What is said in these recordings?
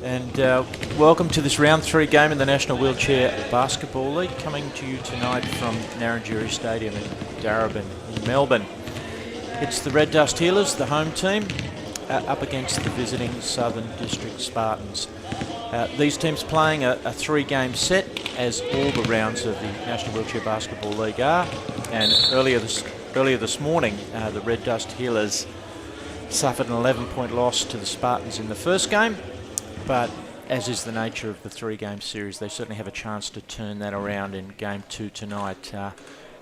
And welcome to this round 3 game in the National Wheelchair Basketball League, coming to you tonight from Narrandjeri Stadium in Darebin in Melbourne. It's the Red Dust Healers, the home team, up against the visiting Southern District Spartans. These teams playing a 3-game set, as all the rounds of the National Wheelchair Basketball League are. And earlier this morning, the Red Dust Healers suffered an 11-point loss to the Spartans in the first game. But as is the nature of the 3-game series, they certainly have a chance to turn that around in Game 2 tonight.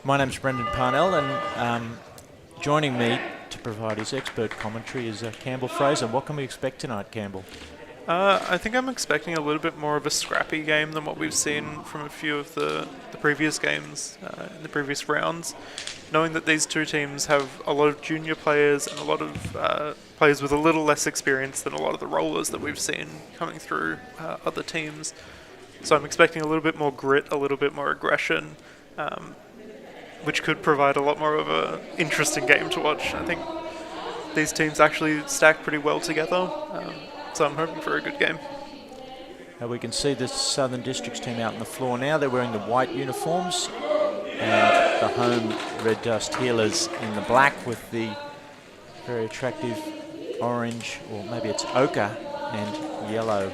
My name's Brendan Parnell, and joining me to provide his expert commentary is Campbell Fraser. What can we expect tonight, Campbell? I think I'm expecting a little bit more of a scrappy game than what we've seen from a few of the previous games in the previous rounds. Knowing that these two teams have a lot of junior players and a lot of players with a little less experience than a lot of the rollers that we've seen coming through other teams. So I'm expecting a little bit more grit, a little bit more aggression, which could provide a lot more of an interesting game to watch. I think these teams actually stack pretty well together. So I'm hoping for a good game. We can see the Southern Districts team out on the floor now. They're wearing the white uniforms, and the home Red Dust Healers in the black with the very attractive orange, or maybe it's ochre and yellow.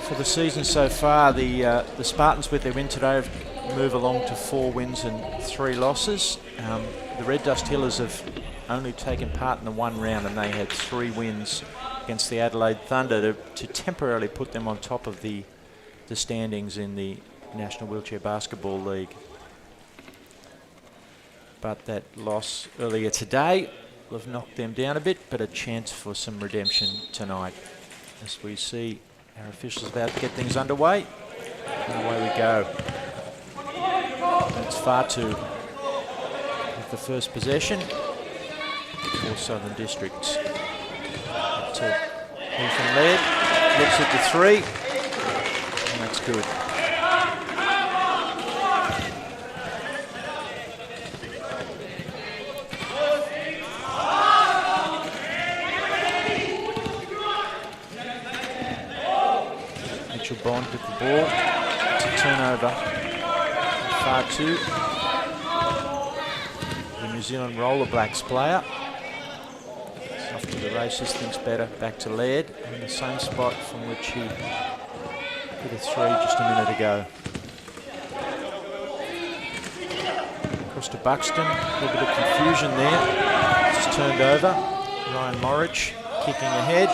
For the season so far, the Spartans, with their win today, move along to 4 wins and 3 losses. The Red Dust Healers have only taken part in the 1 round, and they had 3 wins against the Adelaide Thunder to temporarily put them on top of the standings in the National Wheelchair Basketball League. But that loss earlier today will have knocked them down a bit, but a chance for some redemption tonight, as we see our officials about to get things underway. And away we go. And it's Fatu with the first possession for Southern Districts. To Ethan Laird, looks at the 3, and that's good. Mitchell Bond with the ball. It's a turnover. Fatu, the New Zealand Roller Blacks player. Off to the races, thinks better. Back to Laird in the same spot from which he hit a 3 just a minute ago. Across to Buxton, a little bit of confusion there. It's turned over. Ryan Morich kicking ahead.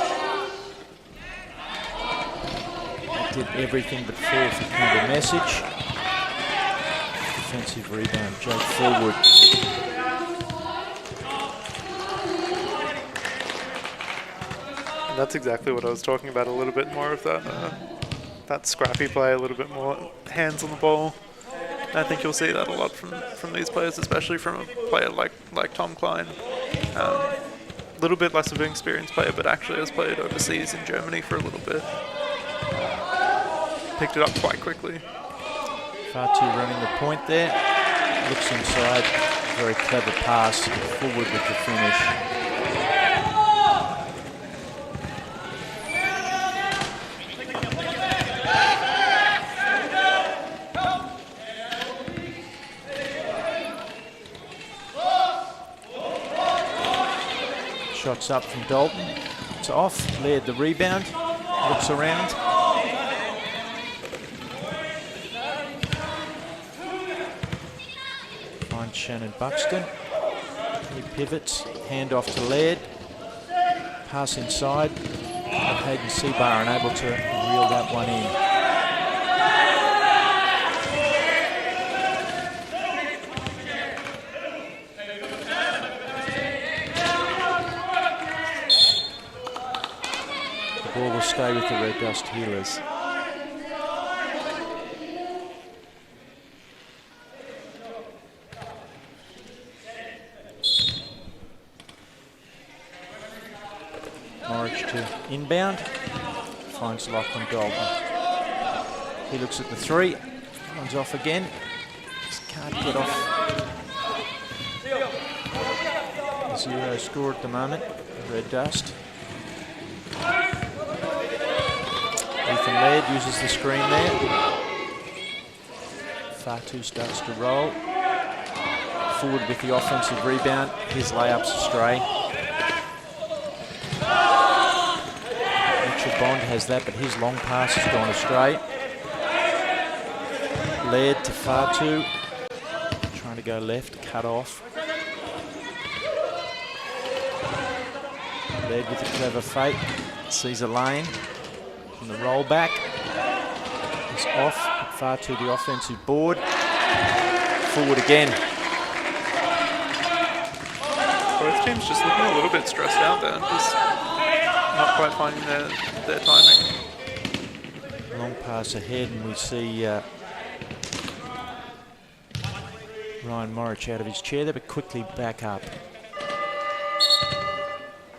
Did everything but fall for Campbell Message. Defensive rebound, Jake Fullwood. That's exactly what I was talking about, a little bit more of that scrappy play, a little bit more hands on the ball. And I think you'll see that a lot from these players, especially from a player like Tom Klein. A little bit less of an experienced player, but actually has played overseas in Germany for a little bit. Picked it up quite quickly. Fatu running the point there. Looks inside. Very clever pass. Forward with the finish. Shots up from Dalton. It's off. Laird the rebound. Looks around. Finds Shannon Buxton. He pivots. Hand off to Laird. Pass inside. Hayden Seabar unable to reel that one in. Ball will stay with the Red Dust Healers. Morich to inbound. Finds Lachlan Dalton. He looks at the 3. One's off again. Just can't get off 0 score at the moment, Red Dust. Ethan Laird uses the screen there. Fatu starts to roll. Forward with the offensive rebound. His layup's astray. Mitchell Bond has that, but his long pass has gone astray. Laird to Fatu. Trying to go left, cut off. Laird with a clever fake. Sees a lane. And the roll back is off. Fatu the offensive board. Forward again. Both teams just looking a little bit stressed out there. Just not quite finding their timing. Long pass ahead, and we see Ryan Morich out of his chair there, but quickly back up.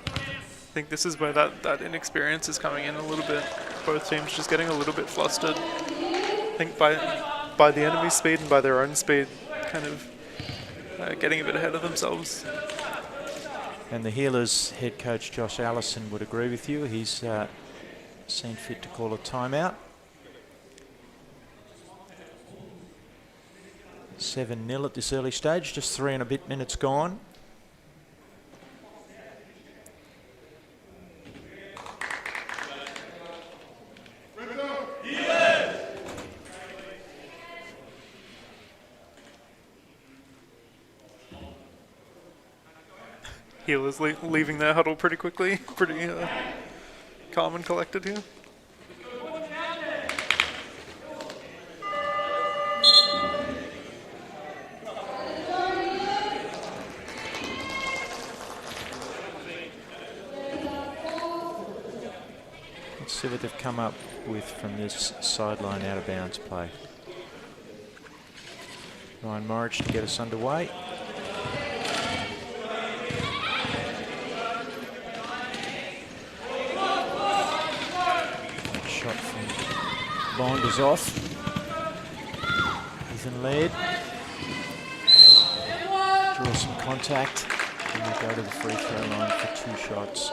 I think this is where that inexperience is coming in a little bit. Both teams just getting a little bit flustered. I think by the enemy's speed and by their own speed, kind of getting a bit ahead of themselves. And the Healers head coach Josh Allison would agree with you. He's seen fit to call a timeout. 7-0 at this early stage, just 3 and a bit minutes gone. Healers leaving their huddle pretty quickly, pretty calm and collected here. Let's see what they've come up with from this sideline out of bounds play. Ryan Morich to get us underway. Shot from Bond is off. Ethan Laird draws some contact and will go to the free throw line for 2 shots.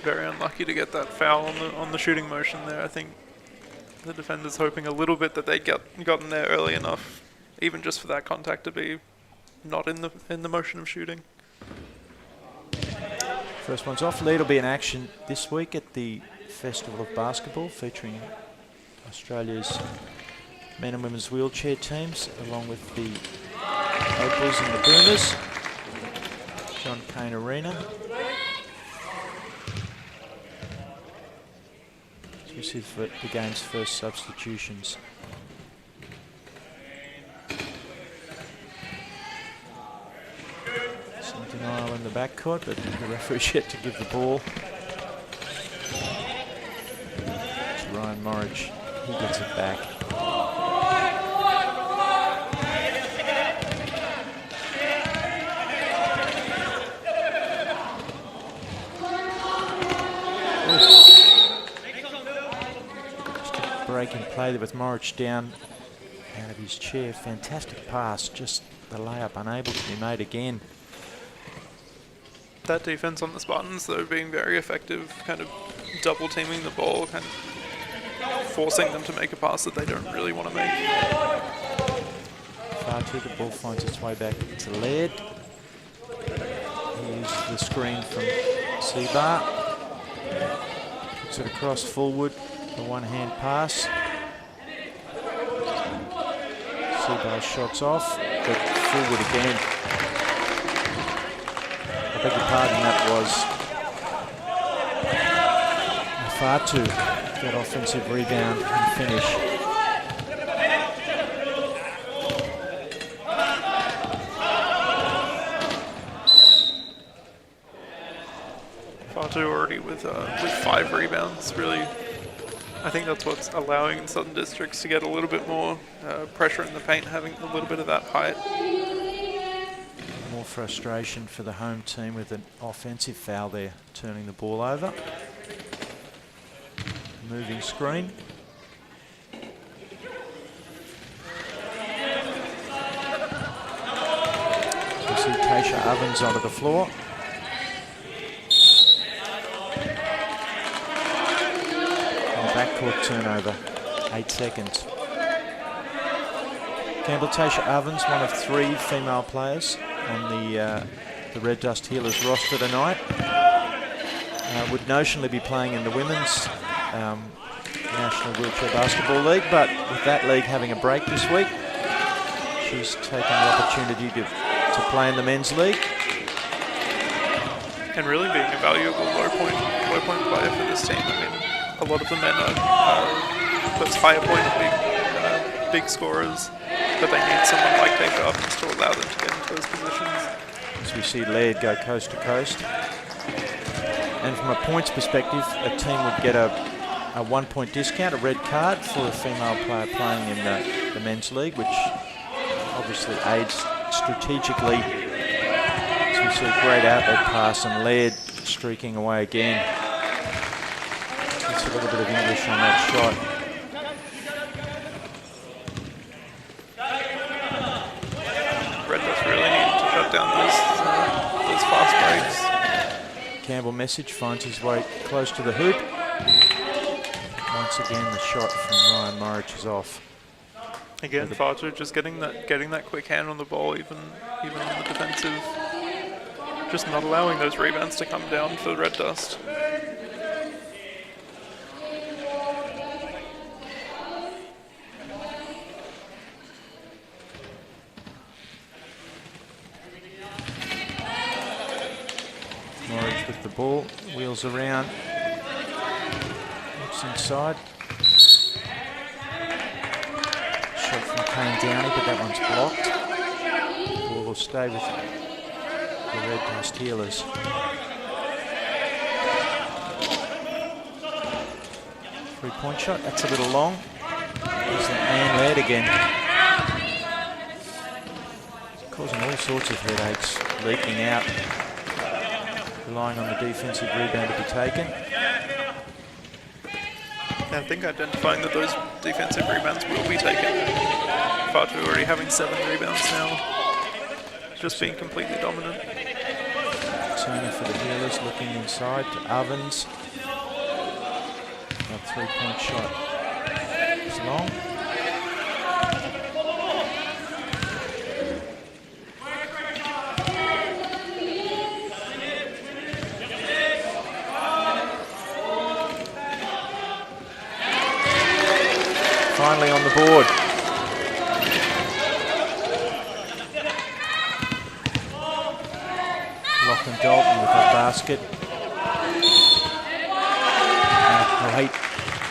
Very unlucky to get that foul on the shooting motion there. I think the defender's hoping a little bit that they'd gotten there early enough, even just for that contact to be not in the motion of shooting. First one's off. Lead will be in action this week at the Festival of Basketball, featuring Australia's men and women's wheelchair teams, along with the Opals and the Boomers. John Cain Arena. So we see the game's first substitutions. Some denial in the backcourt, but the referee's yet to give the ball to Ryan Morich. He gets it back. Break in play there with Morich down out of his chair. Fantastic pass, just the layup unable to be made again. That defense on the Spartans, though, being very effective, kind of double teaming the ball, kind of forcing them to make a pass that they don't really want to make. Fatu, the ball finds its way back to Laird. He uses the screen from Seabar. Puts it across forward. The one-hand pass. Seabar's shots off, but forward again. I beg your pardon, that was Fatu. That offensive rebound and finish. Fatu already with 5 rebounds, really. I think that's what's allowing Southern Districts to get a little bit more pressure in the paint, having a little bit of that height. More frustration for the home team with an offensive foul there, turning the ball over. Moving screen. see Keisha Ovens onto the floor. And a backcourt turnover, 8 seconds. Campbell Tasha Ovens, one of 3 female players on the Red Dust Healers roster tonight. Would notionally be playing in the Women's National Wheelchair Basketball League, but with that league having a break this week, she's taken the opportunity to play in the Men's League. And really being a valuable low point player for this team. I mean, a lot of the men are those higher point, big scorers, but they need someone like Keisha Ovens to allow them to get into those positions. As we see Laird go coast to coast. And from a points perspective, a team would get a 1-point discount, a red card for a female player playing in the Men's League, which obviously aids strategically. As we see a great outlet pass and Laird streaking away again. Gets a little bit of English on that shot. Red Dust really need to shut down those fast breaks. Campbell Message finds his way close to the hoop. Once again, the shot from Ryan Morich is off. Again, Fatu just getting that quick hand on the ball, even on the defensive. Just not allowing those rebounds to come down for Red Dust. Morich with the ball, wheels around, looks inside. Shot from Kane Downey, but that one's blocked. The ball will stay with the Red Dust Healers. Three-point shot, that's a little long. There's that man Laird again. Causing all sorts of headaches, leaking out. Relying on the defensive rebound to be taken. I think identifying that those defensive rebounds will be taken. Fatu already having 7 rebounds now. Just being completely dominant. Turner for the Healers, looking inside to Ovens. That 3-point shot is long. Finally on the board. Lachlan Dalton with that basket. And a great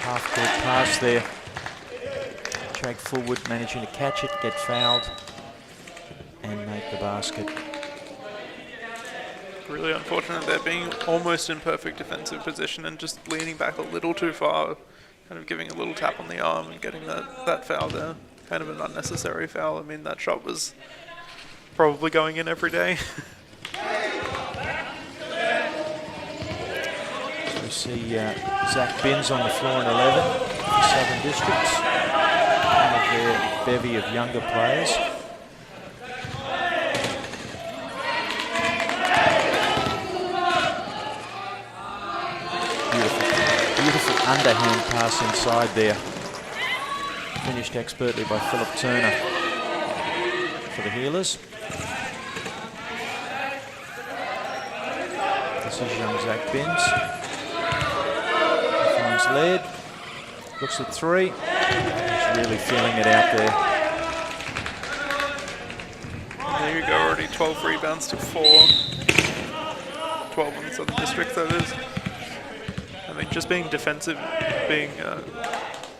half-court pass there. Drag forward, managing to catch it, get fouled, and make the basket. Really unfortunate they're being almost in perfect defensive position and just leaning back a little too far. Kind of giving a little tap on the arm and getting that foul there. Kind of an unnecessary foul. I mean, that shot was probably going in every day. We see Zach Binns on the floor in 11 for Southern Districts. One of their bevy of younger players. Beautiful underhand pass inside there. Finished expertly by Philip Turner for the Healers. This is young Zach Binns. He finds Laird. Looks at 3. He's really feeling it out there. And there you go, already 12 rebounds to 4. 12 on the Southern District, that is. I mean, just being defensive, being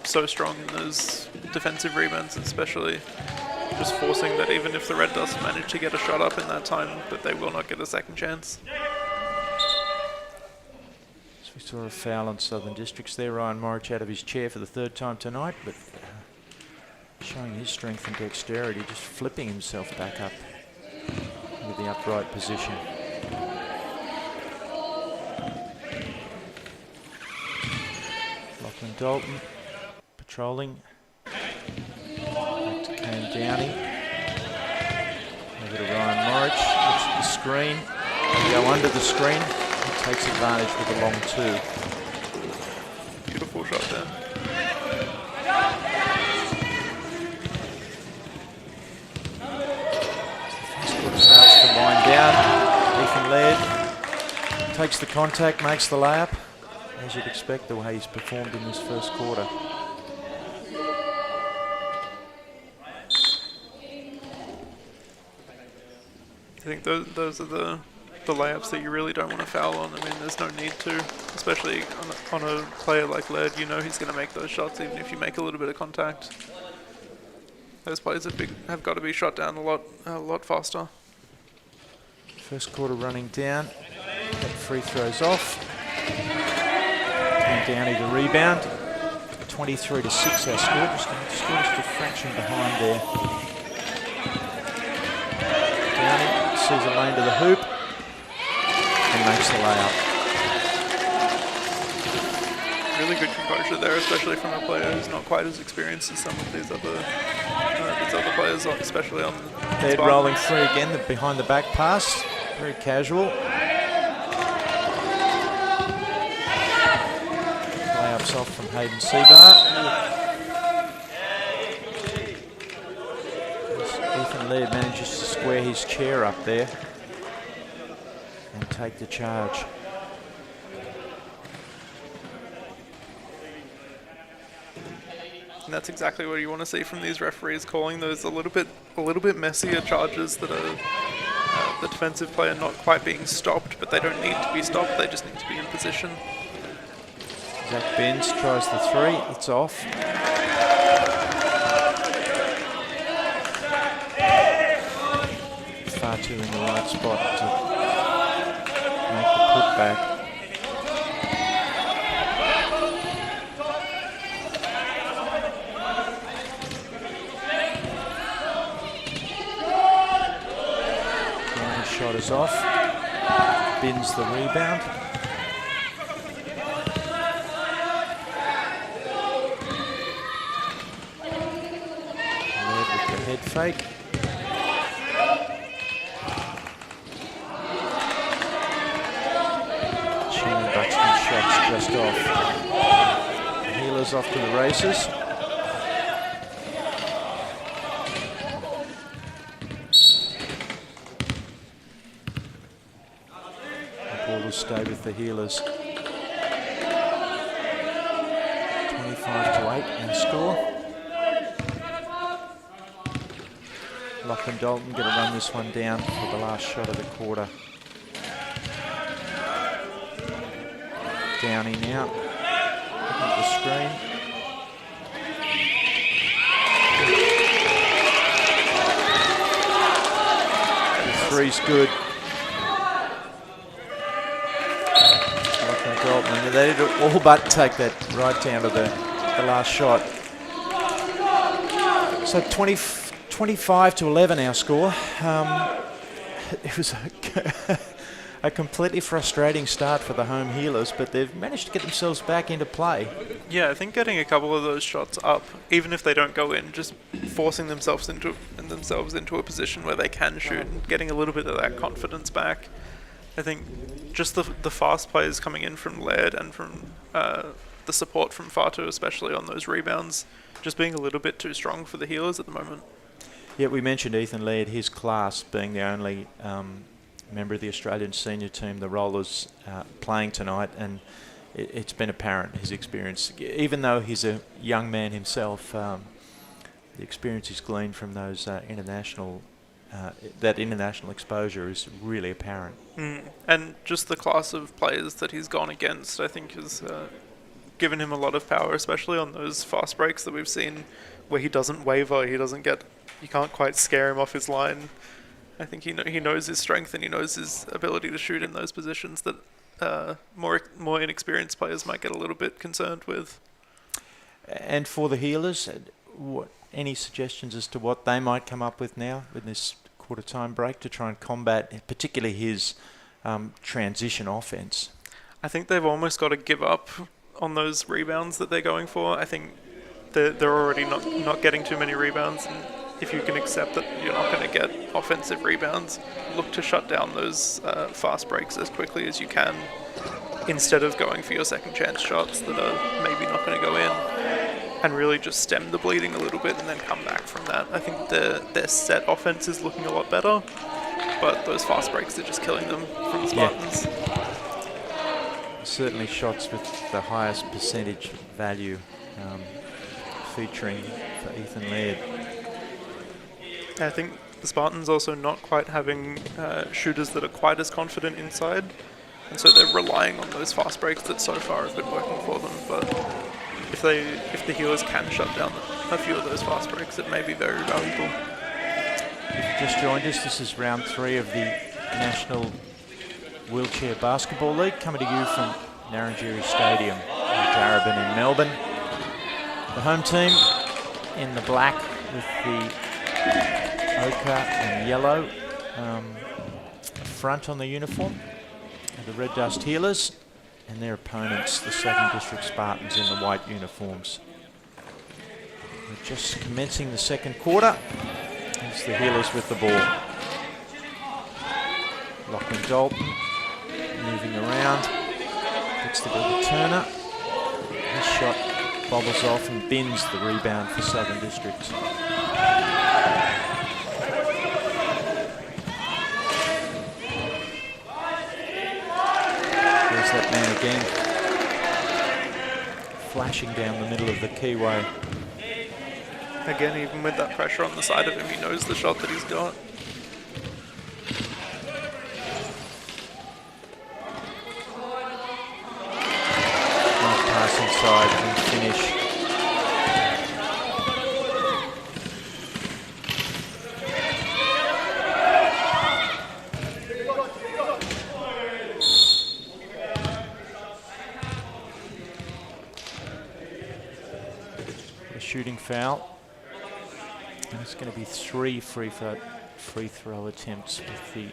so strong in those defensive rebounds, especially just forcing that even if the Red Dust manage to get a shot up in that time, that they will not get a second chance. So we saw a foul on Southern Districts there. Ryan Morich out of his chair for the 3rd time tonight, but showing his strength and dexterity, just flipping himself back up into the upright position. Lachlan Dalton patrolling. Back to Kane Downey. Over to Ryan Morich. the screen. They go under the screen. He takes advantage with a long two. Beautiful shot there. First quarter starts to wind down. Ethan Laird takes the contact, makes the layup. As you'd expect, the way he's performed in this first quarter. I think those are the layups that you really don't want to foul on. I mean, there's no need to, especially on a player like Laird. You know he's going to make those shots even if you make a little bit of contact. Those plays have got to be shot down a lot faster. First quarter running down. That free throws off. And Downey the rebound. 23-6 our score. Just a fraction behind there. Downey sees a lane to the hoop and makes the layup. Really good composure there, especially from a player who's not quite as experienced as some of these other players, especially on the They're Spartans. rolling free again, the behind the back pass. Very casual. Layups off from Hayden Seabar. Ethan Laird manages to square his chair up there and take the charge. And that's exactly what you want to see from these referees, calling those a little bit messier charges that are the defensive player not quite being stopped, but they don't need to be stopped. They just need to be in position. Zach Benz tries the three. It's off. Far too in the right spot to make the putback. Downey's shot is off. Bins the rebound. Laird with the head fake. Buxton's shot's just off. The Healers off to the races. The ball will stay with the Healers. 25-8 in the score. Lachlan Dalton going to run this one down for the last shot of the quarter. Downey now, looking at the screen. The three's good. Lachlan Dalton, they did all but take that right down to the last shot. So 25-11 our score. It was a completely frustrating start for the home Healers, but they've managed to get themselves back into play. Yeah, I think getting a couple of those shots up, even if they don't go in, just forcing themselves into a position where they can shoot and getting a little bit of that confidence back. I think just the fast players coming in from Laird and from the support from Fatu, especially on those rebounds, just being a little bit too strong for the Healers at the moment. Yeah, we mentioned Ethan Laird, his class being the only member of the Australian senior team, the Rollers, playing tonight, and it's been apparent, his experience. Even though he's a young man himself, the experience he's gleaned from those international exposure is really apparent. And just the class of players that he's gone against, I think, has given him a lot of power, especially on those fast breaks that we've seen where he doesn't waver, you can't quite scare him off his line. I think he knows his strength and he knows his ability to shoot in those positions that more inexperienced players might get a little bit concerned with. And for the Healers, any suggestions as to what they might come up with now with this quarter-time break to try and combat particularly his transition offense? I think they've almost got to give up on those rebounds that they're going for. I think they're already not getting too many rebounds. And if you can accept that you're not going to get offensive rebounds, look to shut down those fast breaks as quickly as you can, instead of going for your second chance shots that are maybe not going to go in, and really just stem the bleeding a little bit and then come back from that. I think their set offense is looking a lot better, but those fast breaks are just killing them from the Spartans. Certainly shots with the highest percentage value featuring for Ethan Laird. I think the Spartans also not quite having shooters that are quite as confident inside, and so they're relying on those fast breaks that so far have been working for them. But if the healers can shut down a few of those fast breaks, it may be very valuable. If you just joined us, this is round 3 of the National Wheelchair Basketball League, coming to you from Narrandjeri Stadium in Darebin in Melbourne. The home team in the black with the ochre and yellow front on the uniform, and the Red Dust Healers, and their opponents, the 2nd District Spartans, in the white uniforms. We're just commencing the second quarter. It's the Healers with the ball. Lachlan Dalton moving around, gets the ball to Turner. His shot bobbles off and bins the rebound for Southern District. There's that man again, flashing down the middle of the keyway. Again, even with that pressure on the side of him, he knows the shot that he's got. Nice pass inside and finish. A shooting foul. And it's going to be 3 free throw attempts with the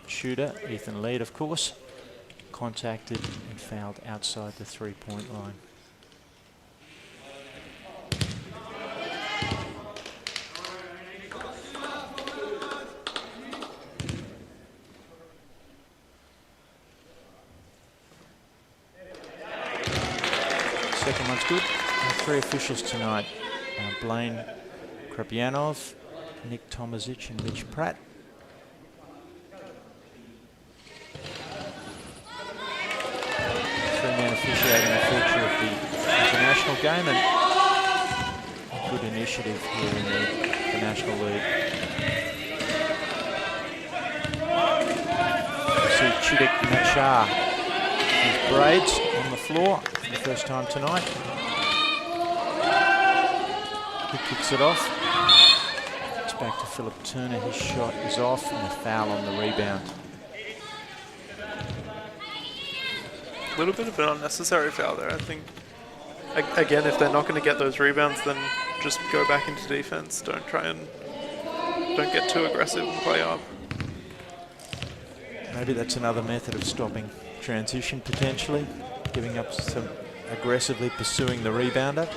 shooter, Ethan Laird, of course, contacted and fouled outside the 3-point line. Second one's good. And 3 officials tonight. Blaine Krapyanov, Nick Tomazic and Mitch Pratt. Three-man officiating a feature of the international game, and a good initiative here in the National League. You see Chidik Nachar, his braids on the floor for the first time tonight. He kicks it off. It's back to Philip Turner. His shot is off and a foul on the rebound. A little bit of an unnecessary foul there, I think. Again, if they're not going to get those rebounds, then just go back into defense. Don't get too aggressive and play up. Maybe that's another method of stopping transition potentially, giving up some aggressively pursuing the rebounder.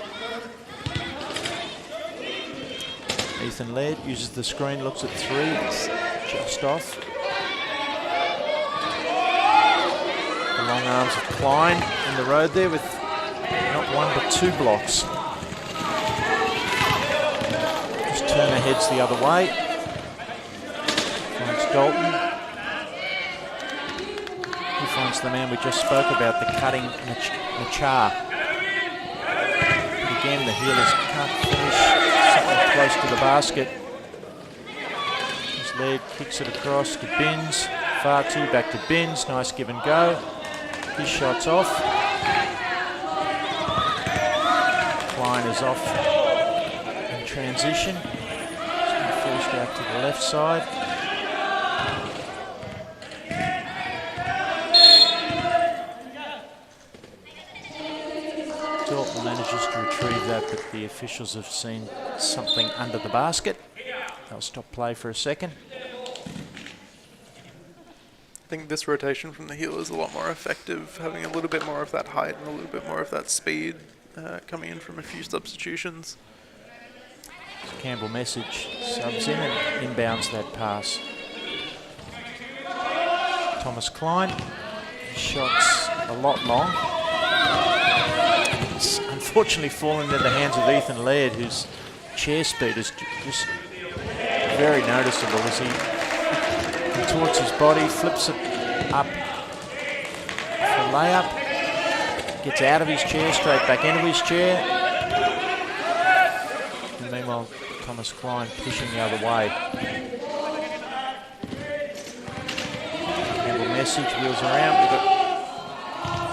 Ethan Laird uses the screen, looks at 3, it's just off. The long arms of Klein in the road there with not 1 but 2 blocks. As Turner heads the other way. Finds Dalton. He finds the man we just spoke about, the cutting Nachar. But again, the Healers can't finish. Something close to the basket. His Laird kicks it across to Binns. Far 2, back to Binns. Nice give and go. His shot's off. Klein is off in transition. He's been forced out to the left side. Dalton manages to retrieve that, but the officials have seen something under the basket. They'll stop play for a second. I think this rotation from the Healers is a lot more effective, having a little bit more of that height and a little bit more of that speed coming in from a few substitutions. So Campbell Message subs in and inbounds that pass. Thomas Klein, shot's a lot long. It's unfortunately fallen into the hands of Ethan Laird, whose chair speed is just very noticeable as he contorts his body, flips it up for layup, gets out of his chair, straight back into his chair. And meanwhile, Thomas Klein pushing the other way. Campbell Message wheels around. We've got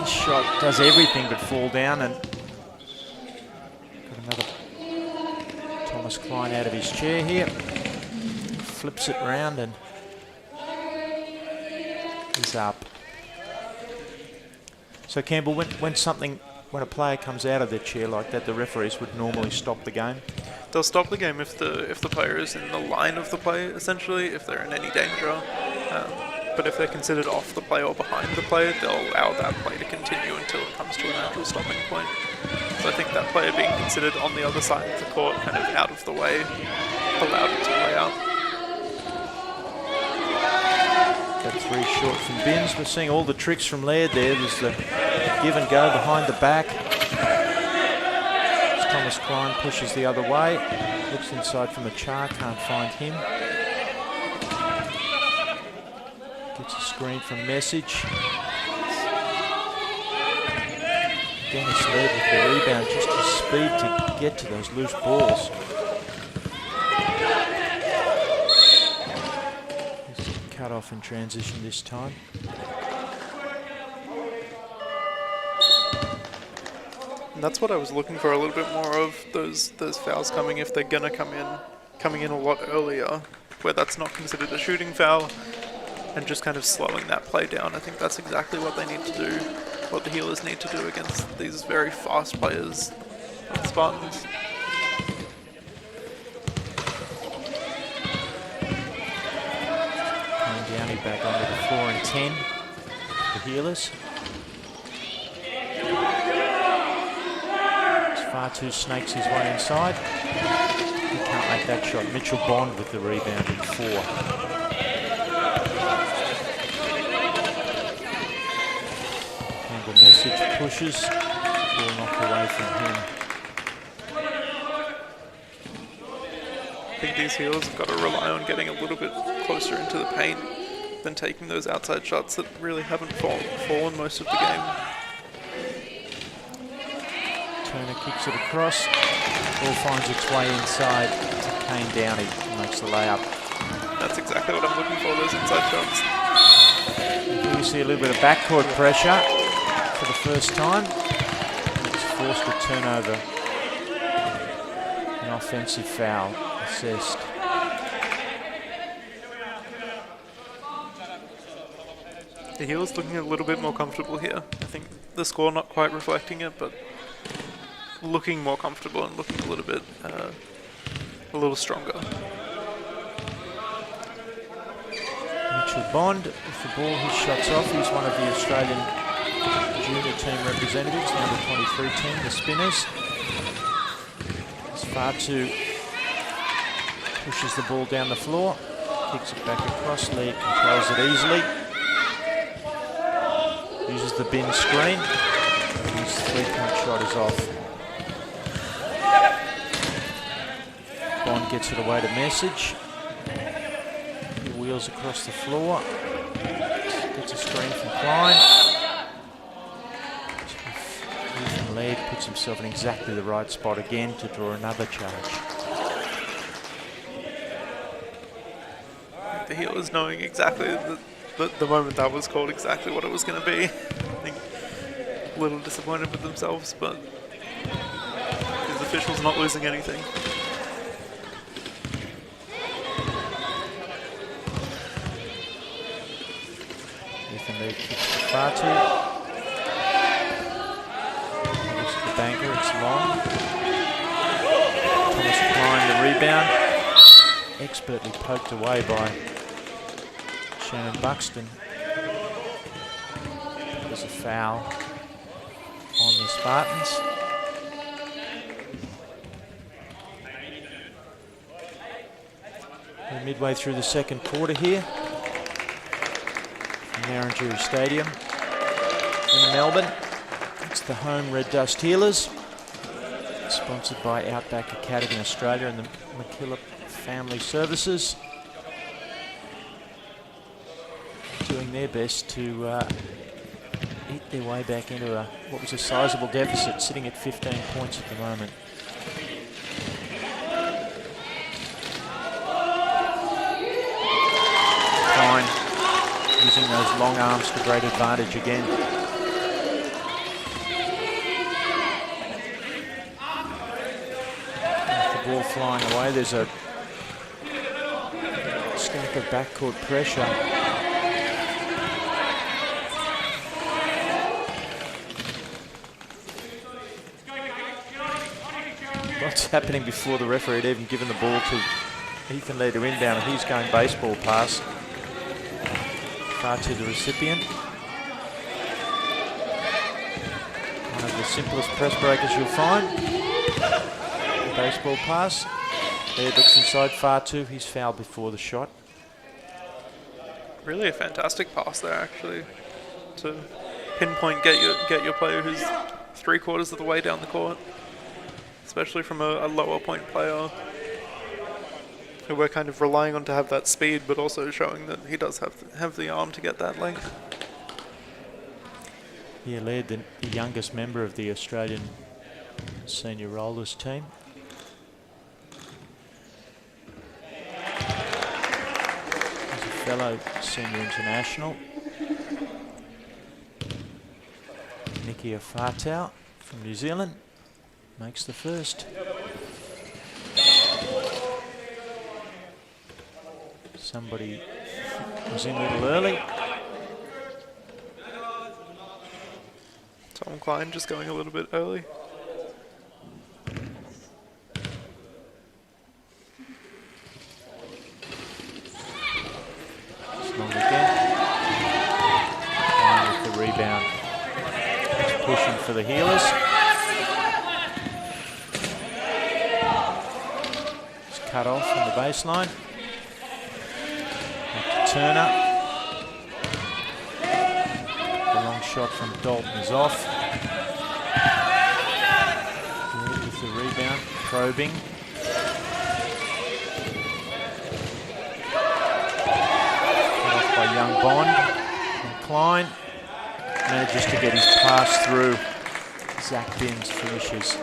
this shot does everything but fall down, and got another Thomas Klein out of his chair here. Flips it round and is up. So Campbell, when a player comes out of their chair like that, the referees would normally stop the game. They'll stop the game if the player is in the line of the play, essentially, if they're in any danger. But if they're considered off the play or behind the play, they'll allow that play to continue until it comes to an actual stopping point. So I think that player being considered on the other side of the court, kind of out of the way, allowed it to play out. That three short from Binns. We're seeing all the tricks from Laird there. There's the give and go behind the back. As Thomas Klein pushes the other way. Looks inside from Achar, can't find him. Gets a screen from Message. Dennis Laird with the rebound, just his speed to get to those loose balls. Cut off in transition this time. And that's what I was looking for, a little bit more of those fouls coming if they're gonna coming in a lot earlier, where that's not considered a shooting foul, and just kind of slowing that play down. I think that's exactly what they need to do, what the Healers need to do against these very fast players of the Spartans. Downey back onto the 4 and 10 for the Healers. Fatu snakes his way inside. He can't make that shot. Mitchell Bond with the rebound in 4. And the Message pushes. Ball knocked away from him. I think these Healers have got to rely on getting a little bit closer into the paint than taking those outside shots that really haven't fallen most of the game. Turner kicks it across. Ball finds its way inside to Kane Downey, who makes the layup. That's exactly what I'm looking for, those inside shots. Here you see a little bit of backcourt pressure for the first time. It's forced a turnover. An offensive foul assessed. The Healers looking a little bit more comfortable here. I think the score not quite reflecting it, but looking more comfortable and looking a little stronger. Mitchell Bond with the ball, his shots off. He's one of the Australian junior team representatives, the under 23 team, the Spinners. As Fatu pushes the ball down the floor, kicks it back across, Laird controls it easily. Uses the bin screen. His 3-point shot is off. Bond gets it away to Message. He wheels across the floor. Gets a screen from Klein. Ethan Laird puts himself in exactly the right spot again to draw another charge. The Healers knowing exactly the moment that was called exactly what it was going to be. I think a little disappointed with themselves, but these officials not losing anything. Ethan Laird kicks to Fatu. Looks at the banker, it's long. Thomas Klein the rebound. Expertly poked away by Shannon Buxton. There's a foul on the Spartans. We're midway through the second quarter here from Narrandjeri Stadium in Melbourne. It's the home Red Dust Healers, sponsored by Outback Academy Australia and the McKillop Family Services, doing their best to eat their way back into what was a sizable deficit, sitting at 15 points at the moment. Fine, using those long arms to great advantage again. With the ball flying away, there's a stack of backcourt pressure. What's happening before the referee had even given the ball to Ethan Lee to inbound, and he's going baseball pass far to the recipient. One of the simplest press breakers you'll find. Baseball pass. There, looks inside far two. He's fouled before the shot. Really a fantastic pass there, actually, to pinpoint get your player who's 3/4 of the way down the court, especially from a lower point player who we're kind of relying on to have that speed, but also showing that he does have the arm to get that length. Yeah, Laird, the youngest member of the Australian senior rollers team. He's a fellow senior international. Nicky Afatau from New Zealand makes the first. Somebody was in a little early. Tom Klein just going a little bit early. Long again. Klein with the rebound. He's pushing for the Healers. It's cut off from the baseline. Turner. The long shot from Dalton is off. Good with the rebound, probing. Cut off by young Bond. And Klein manages to get his pass through. Zach Binns finishes.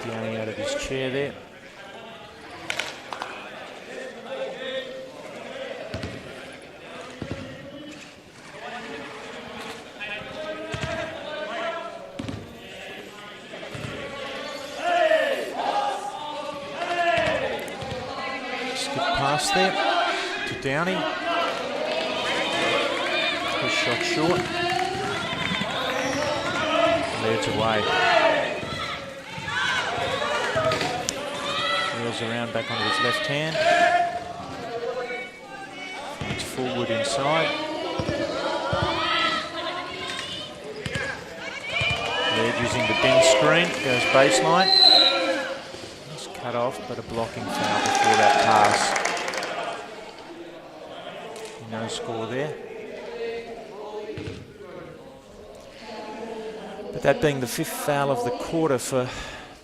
Down out of his chair there. Skip pass there to Downey. His shot short. Laird's away. Around back onto his left hand. It's forward inside. Laird using the bin screen, goes baseline. It's cut off, but a blocking foul before that pass. No score there. But that being the fifth foul of the quarter for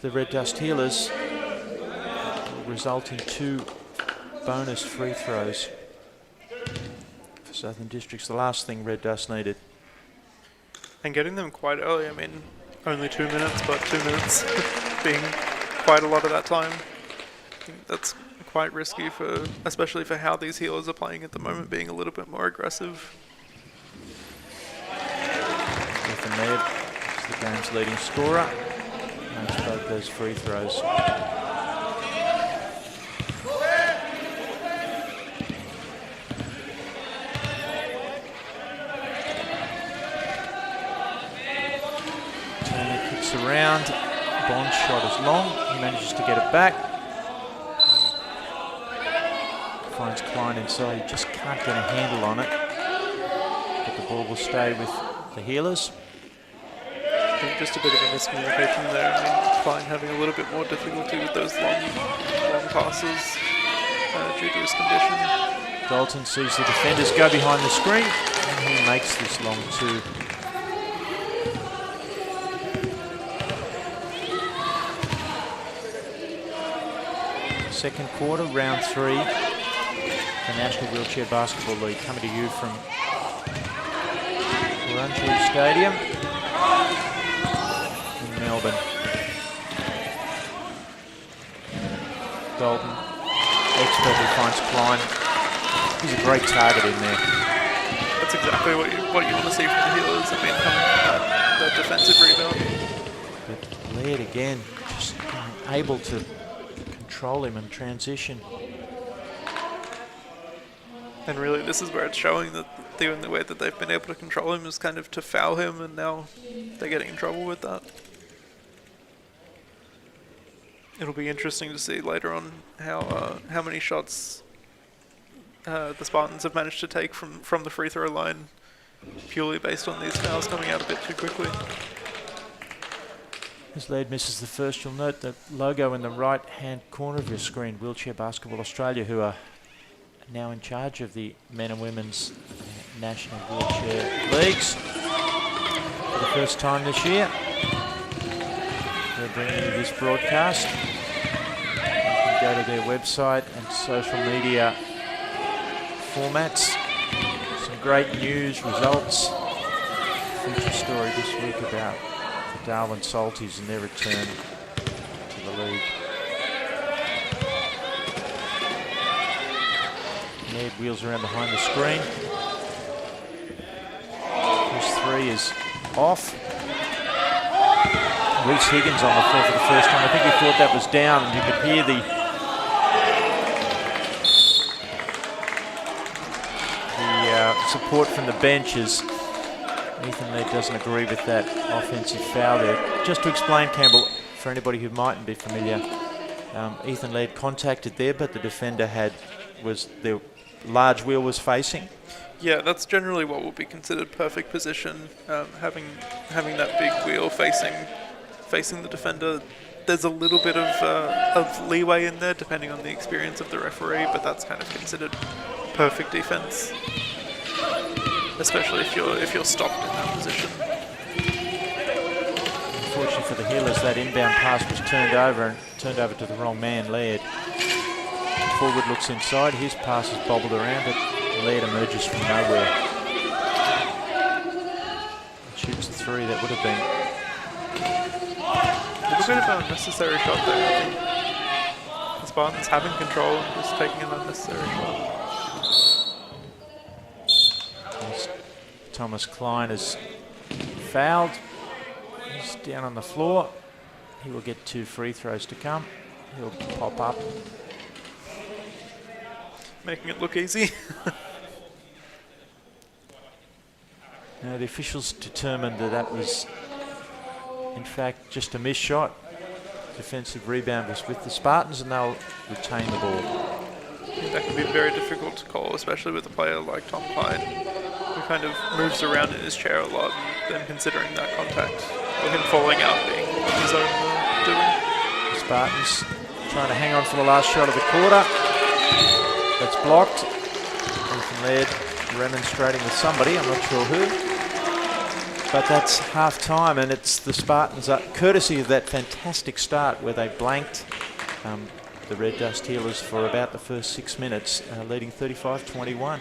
the Red Dust Healers, result in 2 bonus free throws for Southern Districts, the last thing Red Dust needed. And getting them quite early, I mean, only 2 minutes, but 2 minutes being quite a lot of that time. I think that's quite risky, especially for how these Healers are playing at the moment, being a little bit more aggressive. Ethan Laird is the game's leading scorer. Makes both those free throws. Around, Bond's shot is long, he manages to get it back. Finds Klein inside, he just can't get a handle on it. But the ball will stay with the Healers. think just a bit of a miscommunication there. I mean, Klein having a little bit more difficulty with those long passes due to his condition. Dalton sees the defenders go behind the screen, and he makes this long two. Second quarter, round 3, the National Wheelchair Basketball League, coming to you from Orangery Stadium in Melbourne. Dalton expertly finds Klein. He's a great target in there. That's exactly what you want to see from the Healers. I mean, coming from that defensive rebound. But Laird again, just able to control him and transition. And really, this is where it's showing that the only way that they've been able to control him is kind of to foul him, and now they're getting in trouble with that. It'll be interesting to see later on how many shots the Spartans have managed to take from the free throw line, purely based on these fouls coming out a bit too quickly. As Laird misses the first, you'll note the logo in the right-hand corner of your screen, Wheelchair Basketball Australia, who are now in charge of the men and women's national wheelchair leagues for the first time this year. They're bringing you this broadcast. You can go to their website and social media formats. Some great news, results. Feature story this week about the Darwin Salties and their return to the league. Ned wheels around behind the screen. His three is off. Reece Higgins on the floor for the first time. I think he thought that was down, and you could hear the support from the bench as Ethan Laird doesn't agree with that offensive foul there. Just to explain, Campbell, for anybody who mightn't be familiar, Ethan Laird contacted there, but the defender the large wheel was facing. Yeah, that's generally what would be considered perfect position. Having that big wheel facing the defender. There's a little bit of leeway in there, depending on the experience of the referee, but that's kind of considered perfect defense, especially if you're stopped in that position. Unfortunately for the Healers, that inbound pass was turned over to the wrong man, Laird. Forward looks inside, his pass is bobbled around, but Laird emerges from nowhere. Shoots the three. That would have been a little bit of an unnecessary shot there. I think the Spartans having control and just taking an unnecessary shot. Thomas Klein is fouled. He's down on the floor. He will get 2 free throws to come. He'll pop up. Making it look easy. Now the officials determined that was in fact just a missed shot. Defensive rebound was with the Spartans and they'll retain the ball. That can be very difficult to call, especially with a player like Tom Klein, who kind of moves around in his chair a lot, and then considering that contact, or him falling out being his own doing. The Spartans trying to hang on for the last shot of the quarter. That's blocked. Ethan Laird remonstrating with somebody, I'm not sure who. But that's half time, and it's the Spartans, courtesy of that fantastic start where they blanked the Red Dust Healers for about the first 6 minutes, leading 35-21.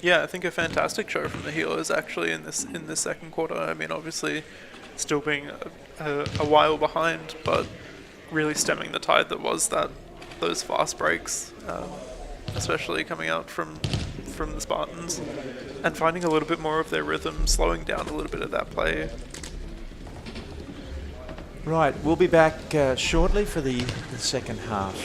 Yeah, I think a fantastic show from the Healers actually in this second quarter. I mean, obviously still being a while behind, but really stemming the tide that was those fast breaks, especially coming out from the Spartans, and finding a little bit more of their rhythm, slowing down a little bit of that play. Right, we'll be back shortly for the second half.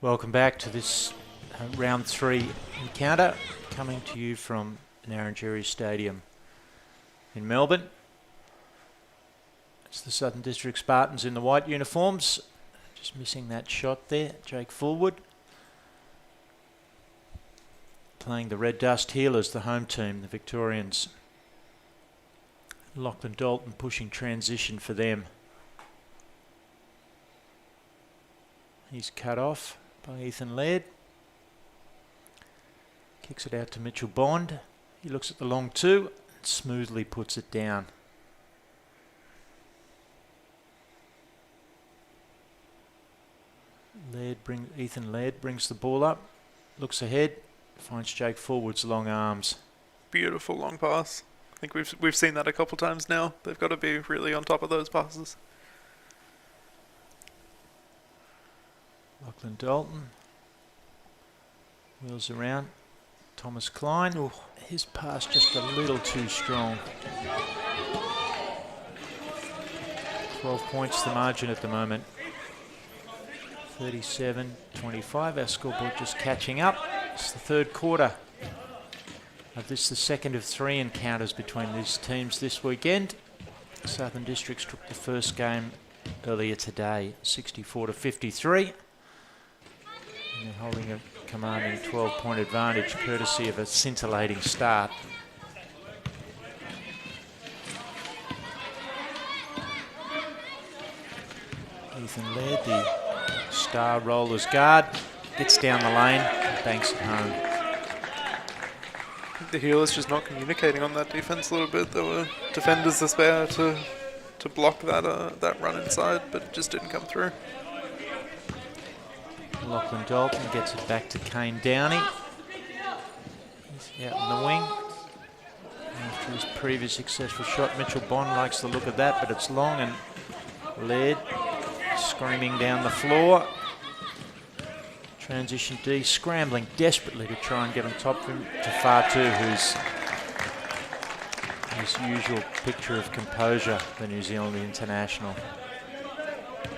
Welcome back to this round 3 encounter, coming to you from Narrandjeri Stadium in Melbourne. It's the Southern District Spartans in the white uniforms. Just missing that shot there, Jake Fullwood. Playing the Red Dust Healers, the home team, the Victorians. Lachlan Dalton pushing transition for them. He's cut off by Ethan Laird. Kicks it out to Mitchell Bond. He looks at the long two and smoothly puts it down. Ethan Laird brings the ball up, looks ahead, finds Jake Fullwood's long arms. Beautiful long pass. I think we've seen that a couple times now. They've got to be really on top of those passes. Lachlan Dalton wheels around. Thomas Klein. Ooh, his pass just a little too strong. 12 points the margin at the moment. 37-25. Our scoreboard just catching up. It's the third quarter of this, the second of 3 encounters between these teams this weekend. Southern Districts took the first game earlier today, 64-53. And they're holding a commanding 12-point advantage, courtesy of a scintillating start. Ethan Laird, the star rollers guard, gets down the lane, banks it home. The Healers just not communicating on that defense a little bit. There were defenders to spare to block that run inside, but it just didn't come through. Lachlan Dalton gets it back to Kane Downey. He's out in the wing. After his previous successful shot, Mitchell Bond likes the look of that, but it's long, and Laird screaming down the floor. Transition D, scrambling desperately to try and get on top of him. To Fatu, who's his usual picture of composure, the New Zealand international.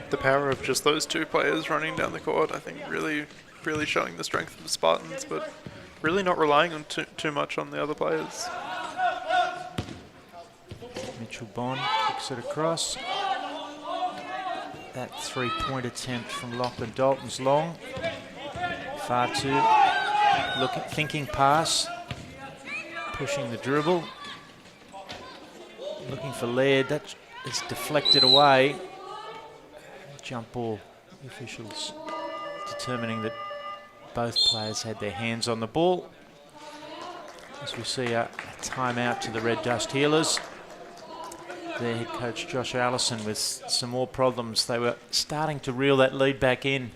The power of just those two players running down the court, I think, really showing the strength of the Spartans, but really not relying on too much on the other players. Mitchell Bond kicks it across. That 3-point attempt from Lachlan Dalton's long. Fatu thinking pass, pushing the dribble, looking for Laird. That is deflected away. Jump ball. The officials determining that both players had their hands on the ball. As we see a timeout to the Red Dust Healers. Their head coach Josh Allison with some more problems. They were starting to reel that lead back in,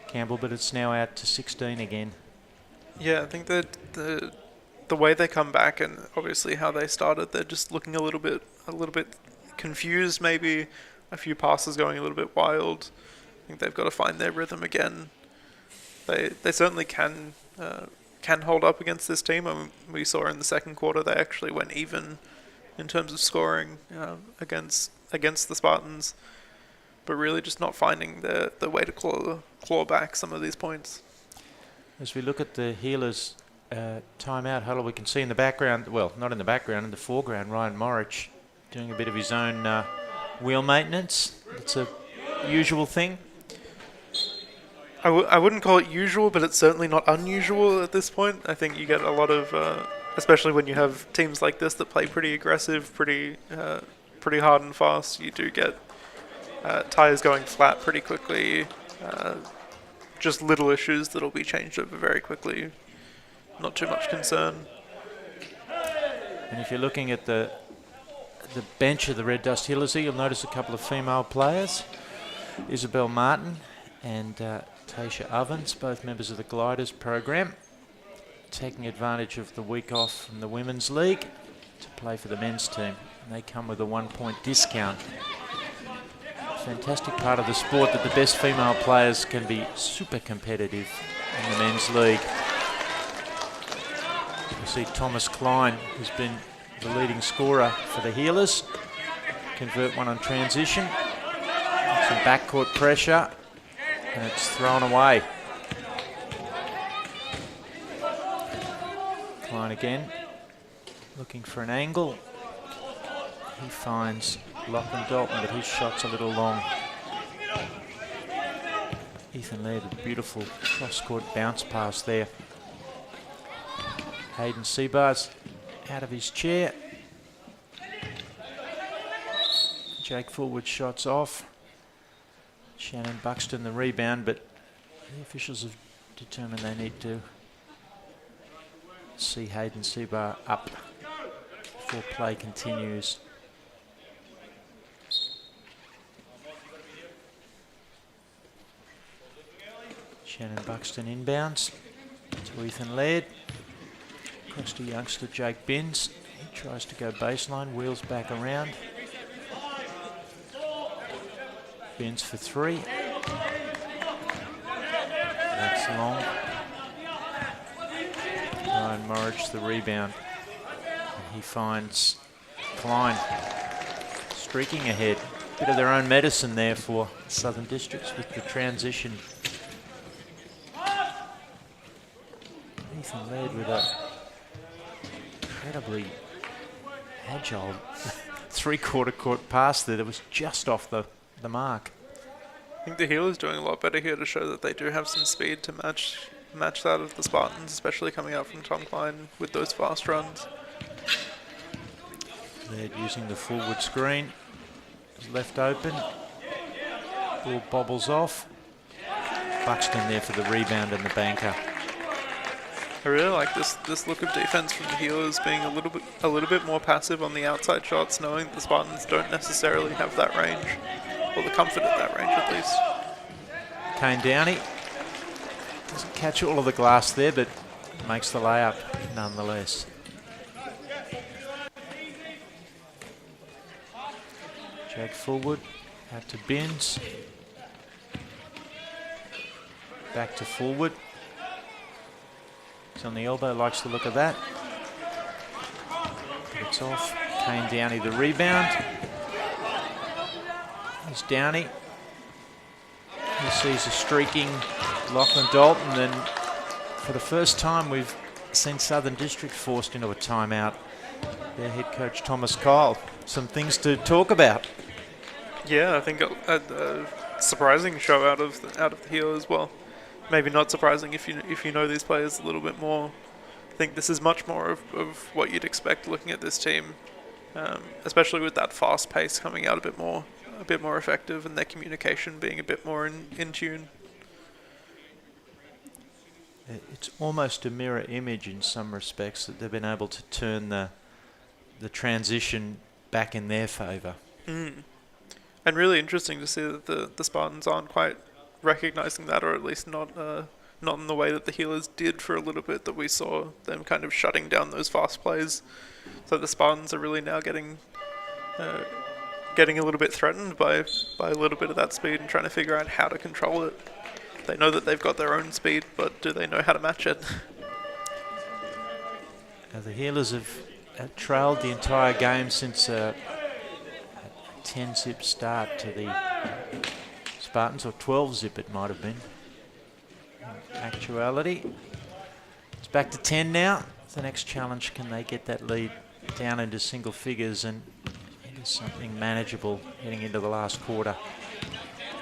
Campbell, but it's now out to 16 again. Yeah, I think that the way they come back, and obviously how they started, they're just looking a little bit confused. Maybe a few passes going a little bit wild. I think they've got to find their rhythm again. They certainly can hold up against this team. I mean, we saw in the second quarter they actually went even in terms of scoring against the Spartans, but really just not finding the way to claw back some of these points. As we look at the Healers' timeout huddle, we can see in the background, well, not in the background, in the foreground, Ryan Morich doing a bit of his own wheel maintenance. It's a usual thing. I wouldn't call it usual, but it's certainly not unusual at this point. I think you get a lot of, especially when you have teams like this that play pretty aggressive, pretty hard and fast, you do get tires going flat pretty quickly. Just little issues that'll be changed over very quickly. Not too much concern. And if you're looking at the bench of the Red Dust Healers here, you'll notice a couple of female players. Isabel Martin and Tasha Ovens, both members of the Gliders program, taking advantage of the week off from the Women's League to play for the men's team. And they come with a 1-point discount. Fantastic part of the sport that the best female players can be super competitive in the men's league. You see Thomas Klein, who's been the leading scorer for the Healers, convert one on transition. Some backcourt pressure, and it's thrown away. Klein again, looking for an angle. He finds Lachlan Dalton, but his shot's a little long. Ethan Laird with a beautiful cross-court bounce pass there. Hayden Seabar's out of his chair. Jake Fullwood shots off. Shannon Buxton the rebound, but the officials have determined they need to see Hayden Seabar up before play continues. Shannon Buxton inbounds to Ethan Laird. Across to youngster Jake Binns. He tries to go baseline, wheels back around. Binns for three. That's long. Ryan Morridge the rebound. And he finds Klein streaking ahead. Bit of their own medicine there for Southern Districts with the transition. Ethan Laird with a incredibly agile three-quarter court pass there that was just off the mark. I think the Healers doing a lot better here to show that they do have some speed to match that of the Spartans, especially coming out from Tom Klein with those fast runs. Laird using the forward screen. Is left open. Ball bobbles off. Buxton there for the rebound and the banker. I really like this look of defense from the Healers, being a little bit more passive on the outside shots, knowing that the Spartans don't necessarily have that range, or the comfort at that range at least. Kane Downey doesn't catch all of the glass there, but makes the layup nonetheless. Jake Fullwood out to Binns. Back to Fullwood. He's on the elbow, likes the look of that. It's off. Kane Downey the rebound. Here's Downey. He sees a streaking Lachlan Dalton, and for the first time we've seen Southern District forced into a timeout. Their head coach Thomas Kyle. Some things to talk about. Yeah, I think a surprising show out of the Healers. Well, maybe not surprising if you know these players a little bit more. I think this is much more of what you'd expect looking at this team, especially with that fast pace coming out a bit more effective, and their communication being a bit more in tune. It's almost a mirror image in some respects that they've been able to turn the transition back in their favour. And really interesting to see that the Spartans aren't quite recognising that, or at least not in the way that the Healers did for a little bit, that we saw them kind of shutting down those fast plays. So the Spartans are really now getting a little bit threatened by a little bit of that speed and trying to figure out how to control it. They know that they've got their own speed, but do they know how to match it? Now the Healers have trailed the entire game since a 10-zip start to the Spartans, or 12-zip it might have been. In actuality, it's back to 10 now. The next challenge, can they get that lead down into single figures and into something manageable heading into the last quarter?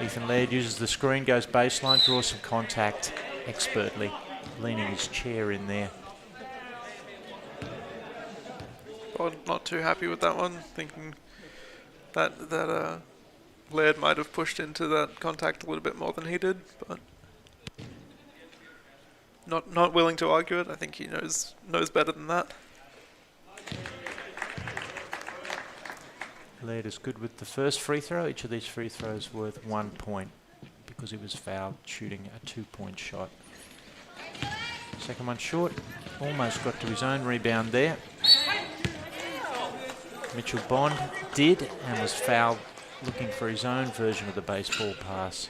Ethan Laird uses the screen, goes baseline, draws some contact expertly, leaning his chair in there. Well, not too happy with that one, thinking that Laird might have pushed into that contact a little bit more than he did, but not willing to argue it. I think he knows better than that. Laird is good with the first free throw. Each of these free throws worth 1 point because he was fouled shooting a 2-point shot. Second one short. Almost got to his own rebound there. Mitchell Bond did and was fouled looking for his own version of the baseball pass.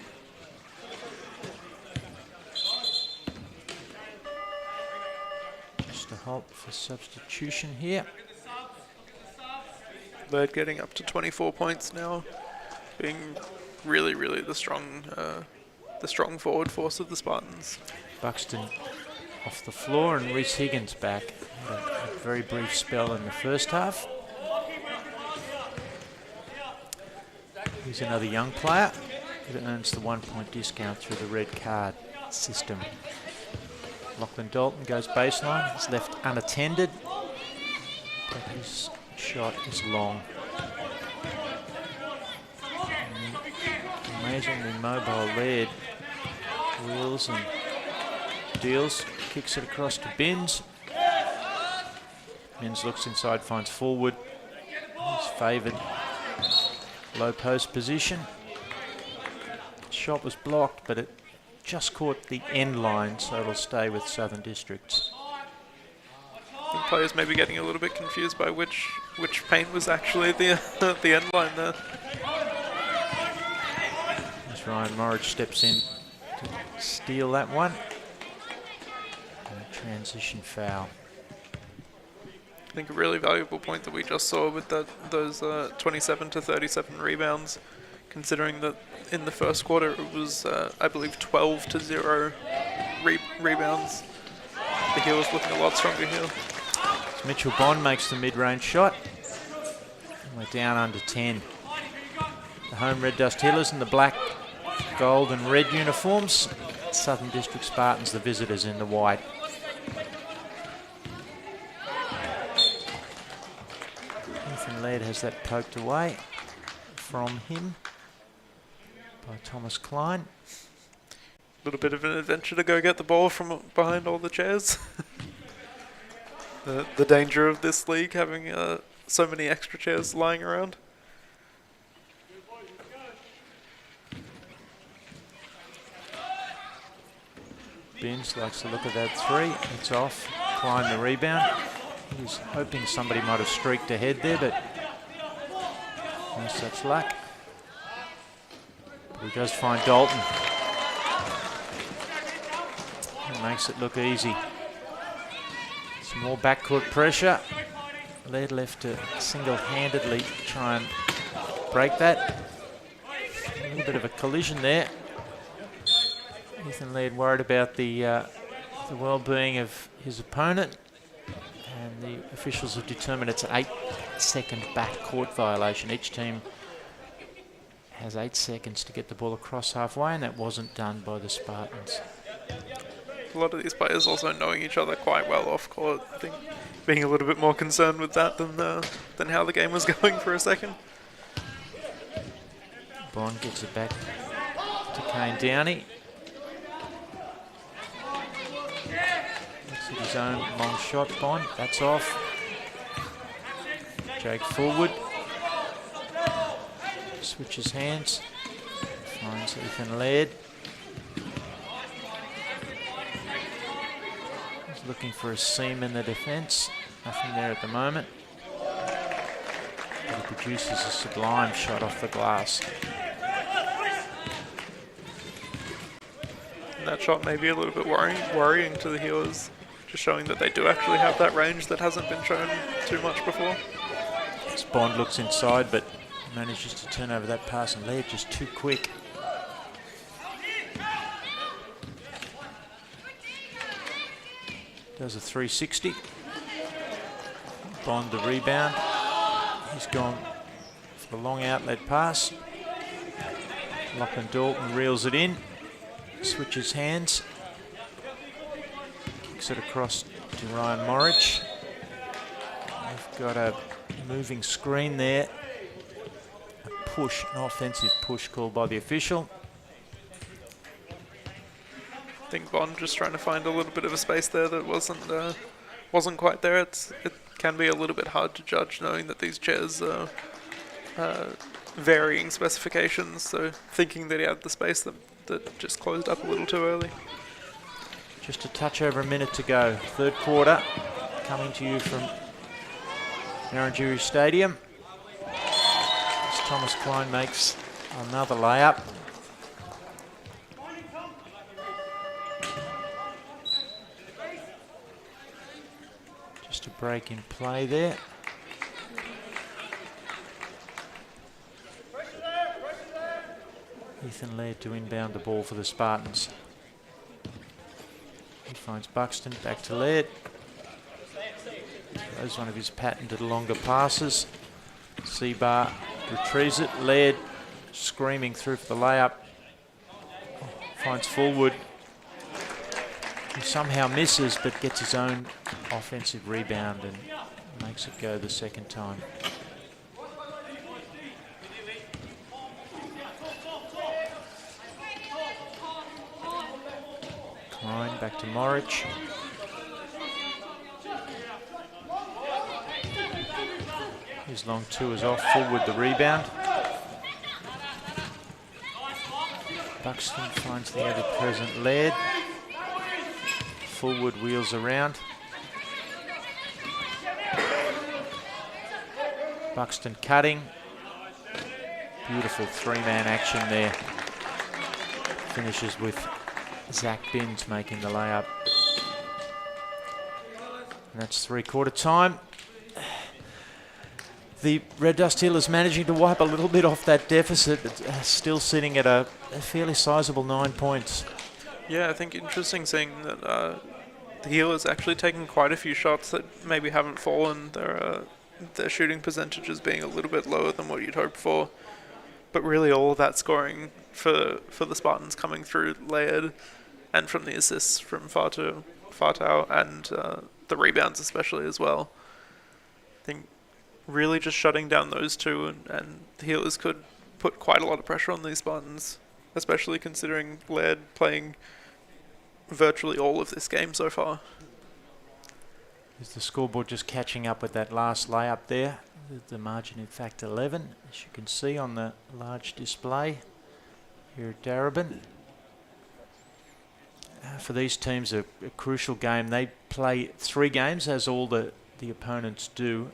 Just a halt for substitution here. Laird getting up to 24 points now, being really the strong forward force of the Spartans. Buxton off the floor, and Reece Higgins back. Had a very brief spell in the first half. Here's another young player that earns the 1 point discount through the red card system. Lachlan Dalton goes baseline. He's left unattended, but his shot is long. Amazingly mobile Laird wheels and deals, kicks it across to Binns. Binns looks inside, finds forward. He's favoured low post position. Shot was blocked, but it just caught the end line, so it'll stay with Southern Districts. I think players may be getting a little bit confused by which paint was actually the the end line there. As Ryan Morridge steps in to steal that one. And a transition foul. I think a really valuable point that we just saw with those 27 to 37 rebounds, considering that in the first quarter it was, I believe, 12 to 0 rebounds. The Heelers looking a lot stronger here. So Mitchell Bond makes the mid-range shot. And we're down under 10. The home Red Dust Heelers in the black, gold and red uniforms. Southern District Spartans, the visitors, in the white. Ethan Laird has that poked away from him by Thomas Klein. A little bit of an adventure to go get the ball from behind all the chairs. The danger of this league having so many extra chairs lying around. Binns likes to look at that three. It's off. Klein the rebound. He was hoping somebody might have streaked ahead there, but no such luck. But he does find Dalton. He makes it look easy. Some more backcourt pressure. Laird left to single-handedly try and break that. A little bit of a collision there. Ethan Laird worried about the well-being of his opponent, and the officials have determined it's an 8-second backcourt violation. Each team has 8 seconds to get the ball across halfway, and that wasn't done by the Spartans. A lot of these players also knowing each other quite well off court. I think being a little bit more concerned with that than how the game was going for a second. Bond gets it back to Kane Downey. Looks at his own long shot, Bond. That's off. Jake forward. Switches hands. Finds Ethan Laird. He's looking for a seam in the defence. Nothing there at the moment. But he produces a sublime shot off the glass. And that shot may be a little bit worrying to the Heelers, just showing that they do actually have that range that hasn't been shown too much before. As Bond looks inside, but manages to turn over that pass, and Laird just too quick. Does a 360. Bond the rebound. He's gone for the long outlet pass. Lachlan Dalton reels it in. Switches hands. Kicks it across to Ryan Morridge. They've got a moving screen there. A push, an offensive push called by the official. I think Bond just trying to find a little bit of a space there that wasn't quite there. It can be a little bit hard to judge knowing that these chairs are varying specifications, so thinking that he had the space that just closed up a little too early. Just a touch over a minute to go. Third quarter coming to you from Narrandjeri Stadium. As Thomas Klein makes another layup. Just a break in play there. Ethan Laird to inbound the ball for the Spartans. He finds Buxton, back to Laird. Throws one of his patented longer passes. Seabar retrieves it. Laird screaming through for the layup. Finds Fullwood, who somehow misses but gets his own offensive rebound and makes it go the second time. Klein back to Morich. His long two is off. Fullwood the rebound. Buxton finds the ever-present Laird. Fullwood wheels around. Buxton cutting. Beautiful three-man action there. Finishes with Zach Binns making the layup. And that's three-quarter time. The Red Dust Heelers managing to wipe a little bit off that deficit, but still sitting at a fairly sizable 9 points. Yeah, I think interesting seeing that the Heelers actually taking quite a few shots that maybe haven't fallen. Their shooting percentages being a little bit lower than what you'd hope for. But really all of that scoring for the Spartans coming through Laird and from the assists from Fatau and the rebounds especially as well. I think really just shutting down those two and the Heelers could put quite a lot of pressure on these Spartans, especially considering Laird playing virtually all of this game so far. Is the scoreboard just catching up with that last layup there? The margin in fact 11, as you can see on the large display here at Darebin. For these teams, a crucial game. They play 3 games, as all the opponents do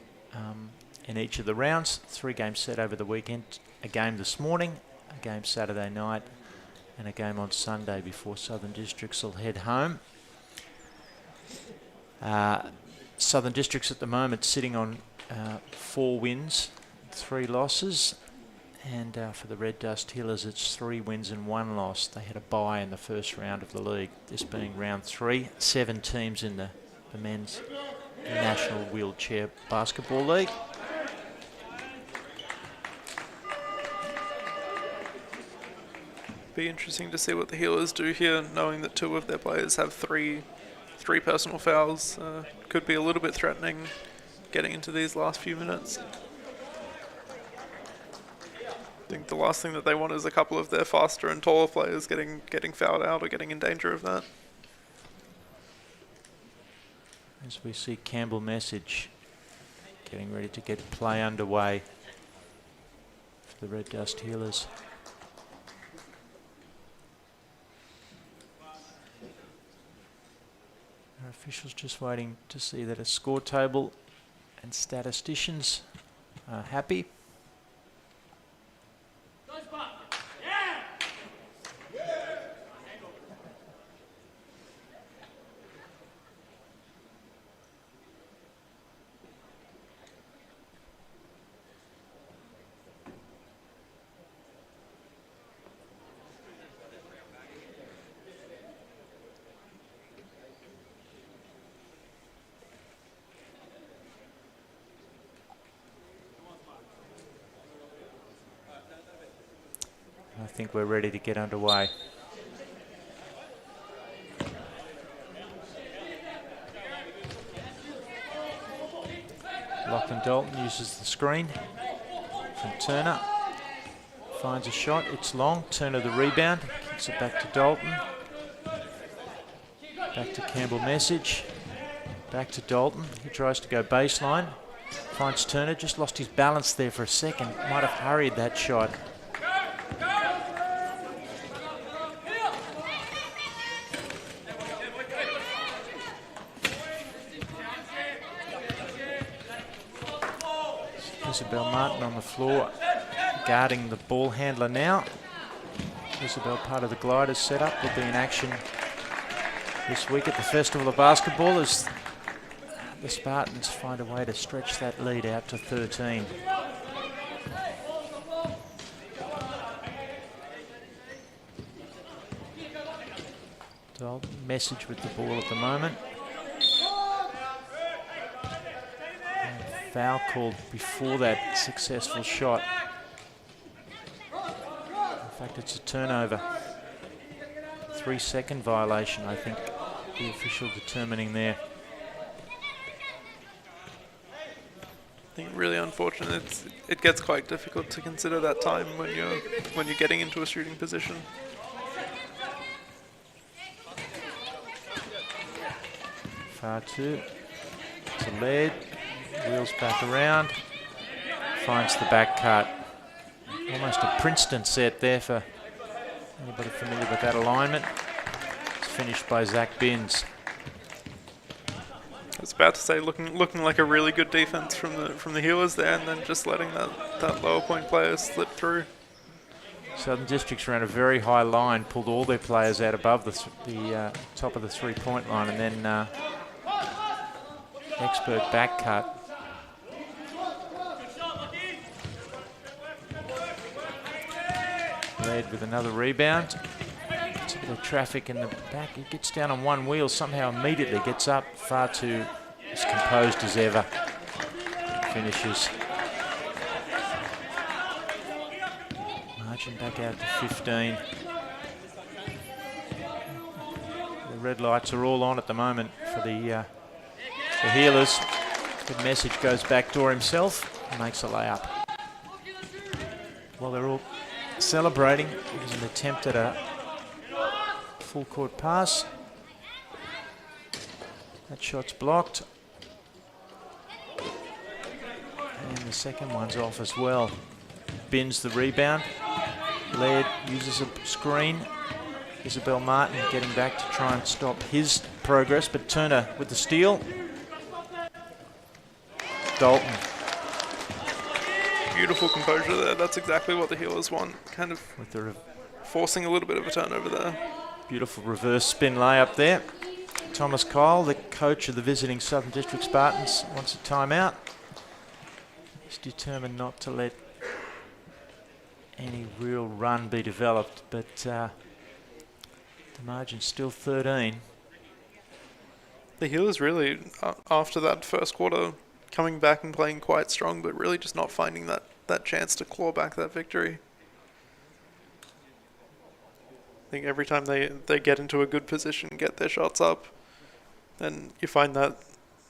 in each of the rounds. 3 games set over the weekend. A game this morning, a game Saturday night, and a game on Sunday before Southern Districts will head home. Southern Districts at the moment sitting on 4 wins, 3 losses, and for the Red Dust Heelers it's 3 wins and 1 loss. They had a bye in the first round of the league, this being round 3. 7 teams in the men's National Wheelchair Basketball League. Be interesting to see what the Heelers do here, knowing that 2 of their players have three personal fouls. Could be a little bit threatening getting into these last few minutes. I think the last thing that they want is a couple of their faster and taller players getting fouled out or getting in danger of that. As we see Campbell Message getting ready to get play underway for the Red Dust Heelers. Our officials just waiting to see that a score table and statisticians are happy. I think we're ready to get underway. Lachlan Dalton uses the screen from Turner. Finds a shot, it's long. Turner the rebound, kicks it back to Dalton. Back to Campbell Message. Back to Dalton, he tries to go baseline. Finds Turner, just lost his balance there for a second. Might have hurried that shot. Isabel Martin on the floor, guarding the ball handler now. Isabel, part of the Gliders setup, will be in action this week at the Festival of Basketball as the Spartans find a way to stretch that lead out to 13. Message with the ball at the moment. And foul called before that successful shot. In fact, it's a turnover. 3-second violation, I think, the official determining there. I think really unfortunate. It gets quite difficult to consider that time when you're getting into a shooting position. Far two. To lead. Wheels back around. Finds the back cut. Almost a Princeton set there for anybody familiar with that alignment. It's finished by Zach Binns. I was about to say, looking like a really good defense from the Healers there, and then just letting that lower point player slip through. Southern Districts ran a very high line, pulled all their players out above the top of the 3-point line, and then expert back cut. Led with another rebound. It's a bit of traffic in the back. He gets down on one wheel, somehow immediately gets up. Far too as composed as ever. Finishes. Margin back out to 15. The red lights are all on at the moment for the Healers. The Message goes backdoor himself and makes a layup. Well, they're all celebrating. It was an attempt at a full court pass. That shot's blocked. And the second one's off as well. Bins the rebound. Laird uses a screen. Isabel Martin getting back to try and stop his progress, but Turner with the steal. Dalton. Beautiful composure there. That's exactly what the Healers want. Kind of with the forcing a little bit of a turnover there. Beautiful reverse spin layup there. Thomas Kyle, the coach of the visiting Southern District Spartans, wants a timeout. He's determined not to let any real run be developed, but the margin's still 13. The Healers really, after that first quarter, coming back and playing quite strong, but really just not finding that chance to claw back that victory. I think every time they get into a good position, get their shots up, then you find that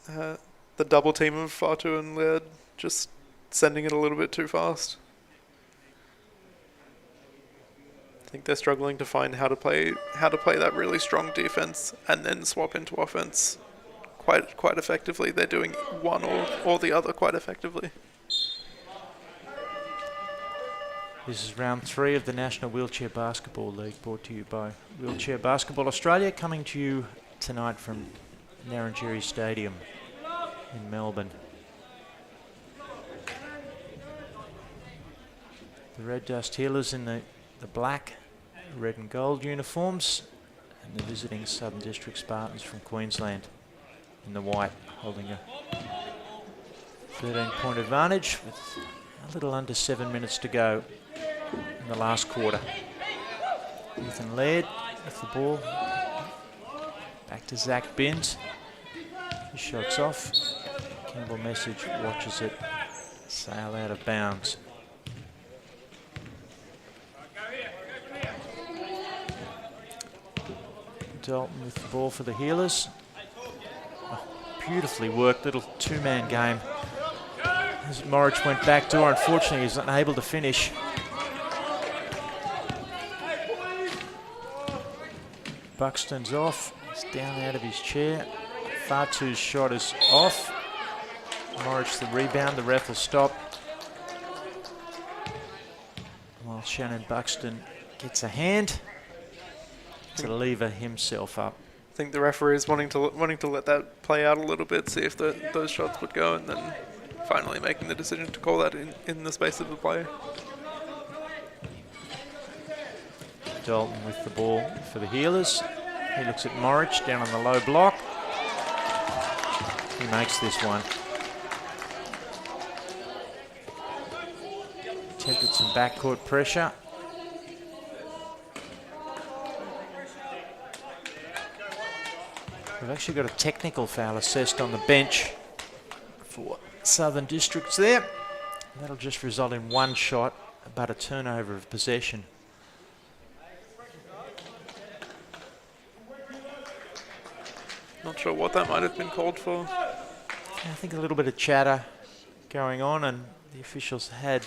the double team of Fatu and Laird just sending it a little bit too fast. I think they're struggling to find how to play that really strong defense and then swap into offense quite effectively. They're doing one or the other quite effectively. This is round 3 of the National Wheelchair Basketball League, brought to you by Wheelchair Basketball Australia, coming to you tonight from Narrandjeri Stadium in Melbourne. The Red Dust Healers in the black, red and gold uniforms, and the visiting Southern District Spartans from Queensland in the white, holding a 13-point advantage with a little under 7 minutes to go in the last quarter. Ethan Laird with the ball. Back to Zach Binns. His shot's off. Campbell Message watches it sail out of bounds. Dalton with the ball for the Healers. Oh, beautifully worked little two-man game. As Morich went backdoor, unfortunately he's unable to finish. Buxton's off. He's down out of his chair. Fatu's shot is off. Morich the rebound. The ref will stop. While Shannon Buxton gets a hand to lever himself up. I think the referee is wanting to let that play out a little bit, see if those shots would go, and then finally making the decision to call that in the space of the play. Dalton with the ball for the Healers. He looks at Morich down on the low block. He makes this one. Attempted some backcourt pressure. We've actually got a technical foul assessed on the bench for Southern Districts there. That'll just result in one shot, but a turnover of possession. Not sure what that might have been called for. I think a little bit of chatter going on, and the officials had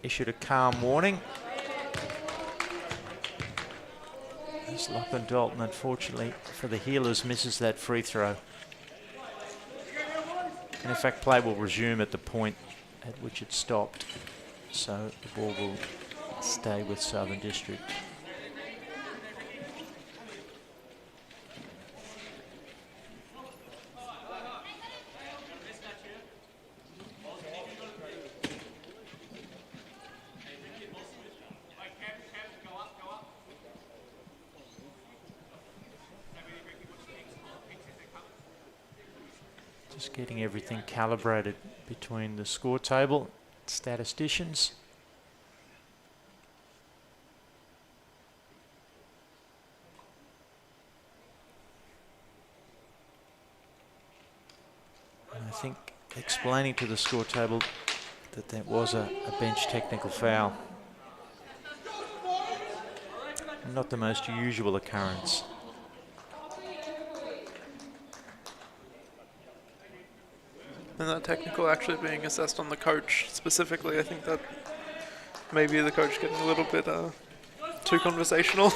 issued a calm warning. As Lachlan Dalton, unfortunately for the Healers, misses that free throw. And in fact, play will resume at the point at which it stopped. So the ball will stay with Southern District. Just getting everything calibrated between the score table, statisticians. And I think explaining to the score table that that was a bench technical foul. Not the most usual occurrence. And that technical actually being assessed on the coach specifically, I think that maybe the coach getting a little bit too conversational.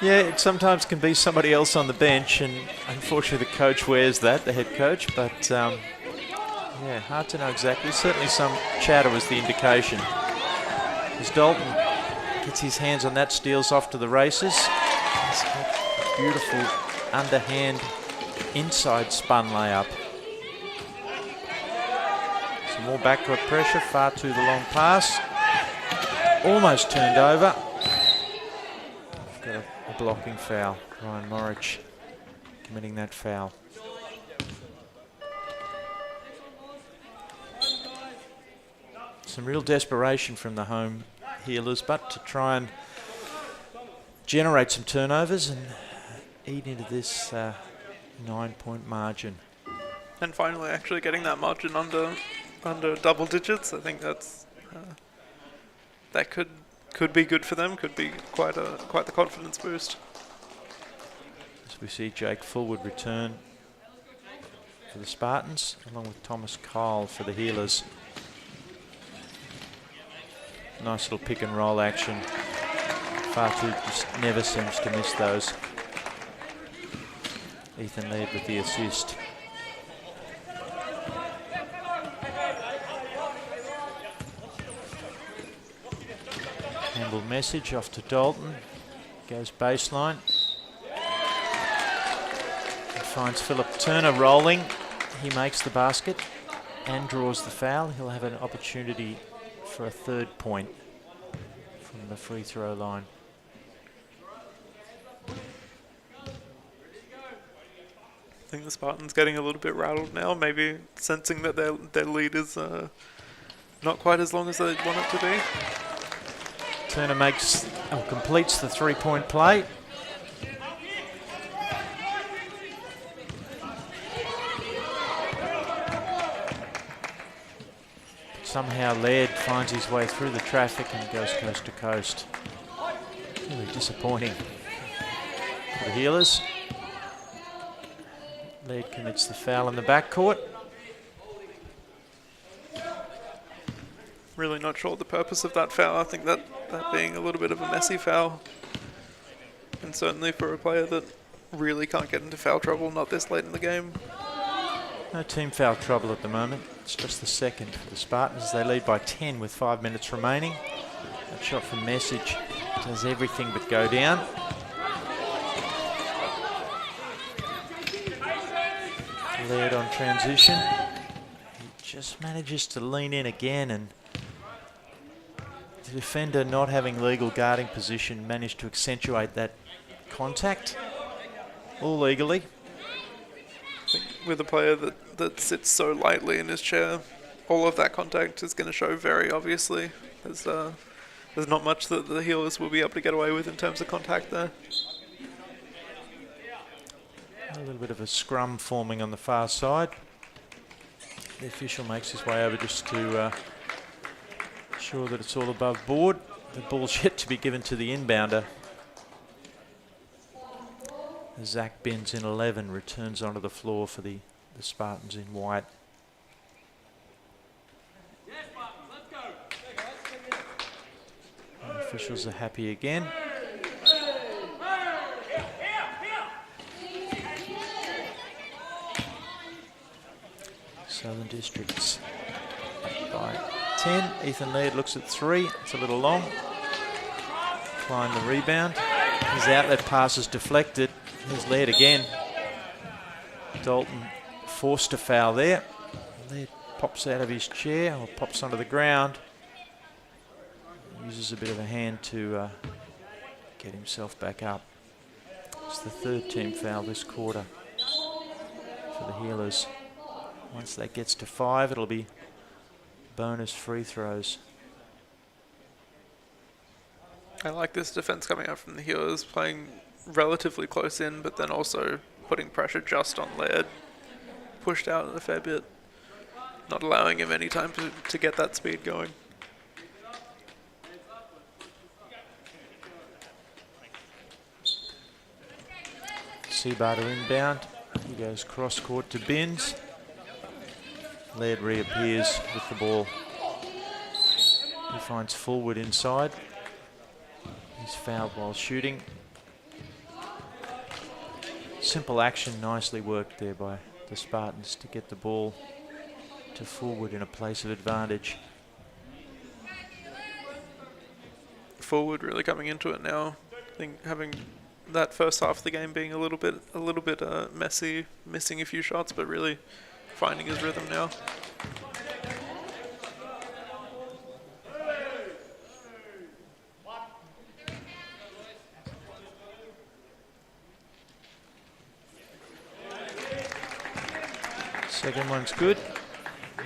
Yeah, it sometimes can be somebody else on the bench, and unfortunately the coach wears that, the head coach, but yeah, hard to know exactly. Certainly some chatter was the indication. As Dalton gets his hands on that, steals off to the races. He's got a beautiful underhand inside spun layup. Some more backcourt pressure, far too the long pass. Almost turned over. We've got a blocking foul. Ryan Morich committing that foul. Some real desperation from the home Healers, but to try and generate some turnovers and eat into this 9-point margin. And finally actually getting that margin under double digits. I think that's that could be good for them, could be quite the confidence boost. As we see Jake Fullwood return for the Spartans, along with Thomas Kyle for the Healers. Nice little pick and roll action. Fatu just never seems to miss those. Ethan Lead with the assist. Handball message off to Dalton. Goes baseline. And finds Philip Turner rolling. He makes the basket and draws the foul. He'll have an opportunity for a third point from the free throw line. I think the Spartans getting a little bit rattled now, maybe sensing that their lead is not quite as long as they want it to be. Turner completes the three-point play. Somehow Laird finds his way through the traffic and goes coast to coast. Really disappointing for the Healers. Laird commits the foul in the backcourt. Really not sure the purpose of that foul. I think that being a little bit of a messy foul. And certainly for a player that really can't get into foul trouble, not this late in the game. No team foul trouble at the moment. It's just the second for the Spartans. They lead by 10 with 5 minutes remaining. That shot from Message does everything but go down. Laird on transition. He just manages to lean in again, and the defender, not having legal guarding position, managed to accentuate that contact. All legally. With a player that sits so lightly in his chair, all of that contact is going to show very obviously. There's not much that the Healers will be able to get away with in terms of contact there. A little bit of a scrum forming on the far side. The official makes his way over just to ensure that it's all above board. The ball's yet to be given to the inbounder. Zach Binns in 11 returns onto the floor for the Spartans in white. The officials are happy again. Southern Districts by 10. Ethan Laird looks at 3. It's a little long. Klein the rebound. His outlet pass is deflected. Here's Laird again. Dalton forced a foul there. Laird pops out of his chair or pops onto the ground. Uses a bit of a hand to get himself back up. It's the 3rd team foul this quarter for the Healers. Once that gets to 5, it'll be bonus free throws. I like this defense coming out from the Healers, playing relatively close in, but then also putting pressure just on Laird. Pushed out a fair bit, not allowing him any time to get that speed going. Seabar to inbound. He goes cross court to Binns. Laird reappears with the ball. He finds Fullwood inside. He's fouled while shooting. Simple action, nicely worked there by the Spartans to get the ball to Fullwood in a place of advantage. Fullwood really coming into it now. I think having that first half of the game being a little bit messy, missing a few shots, but really finding his rhythm now. Second one's good.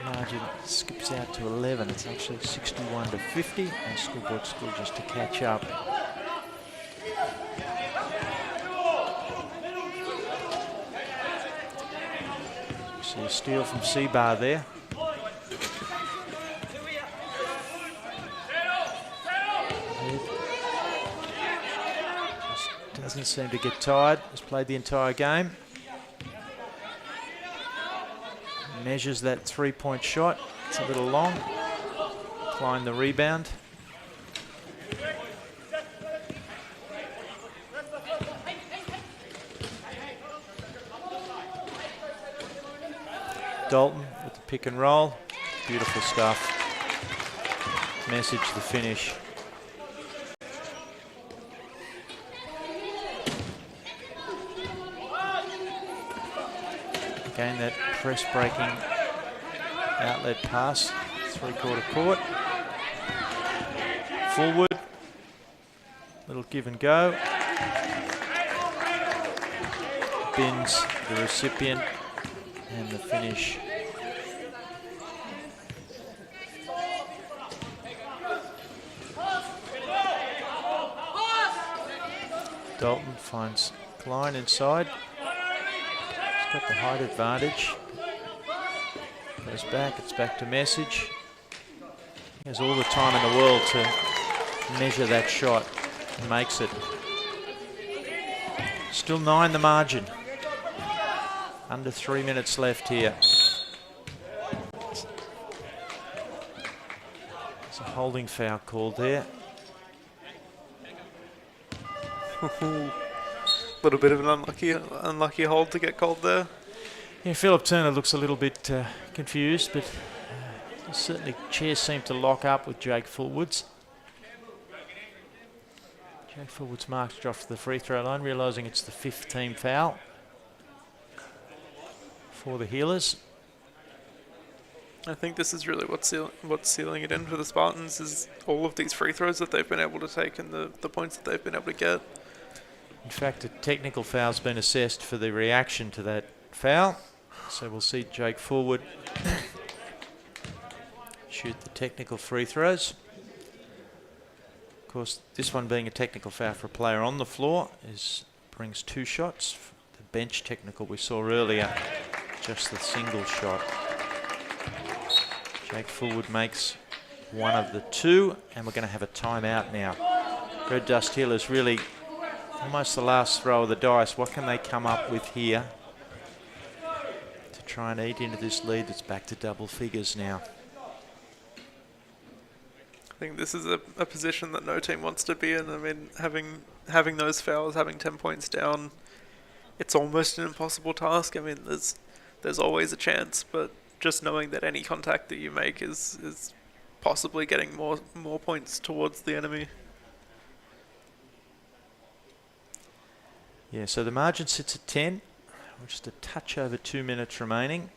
Margin skips out to 11. It's actually 61 to 50. And Schoolboard School just to catch up. See a steal from Seabar there. Just doesn't seem to get tired. Has played the entire game. Measures that 3-point shot. It's a little long. Klein the rebound. Dalton with the pick and roll. Beautiful stuff. Message the finish. Again, that press breaking outlet pass, 3/4 court. Fullwood, little give and go. Binns, the recipient, and the finish. Dalton finds Klein inside. He's got the height advantage. Goes back, it's back to Message. He has all the time in the world to measure that shot and makes it. Still 9 the margin. Under 3 minutes left here. There's a holding foul called there. Little bit of an unlucky hold to get called there. Yeah, Philip Turner looks a little bit confused, but certainly chairs seem to lock up with Jake Fullwood's. Jake Fullwood's marked off the free throw line, realising it's the 5th team foul for the Healers. I think this is really what's sealing it in for the Spartans is all of these free throws that they've been able to take and the points that they've been able to get. In fact, a technical foul's been assessed for the reaction to that foul. So we'll see Jake Fullwood shoot the technical free throws. Of course, this one being a technical foul for a player on the floor brings 2 shots. The bench technical we saw earlier, just the single shot. Jake Fullwood makes one of the two, and we're going to have a timeout now. Red Dust Healers really almost the last throw of the dice. What can they come up with here to try and eat into this lead that's back to double figures now? I think this is a position that no team wants to be in. I mean, having those fouls, having 10 points down, it's almost an impossible task. I mean, there's always a chance, but just knowing that any contact that you make is possibly getting more points towards the enemy. Yeah, so the margin sits at 10. We're just a touch over 2 minutes remaining.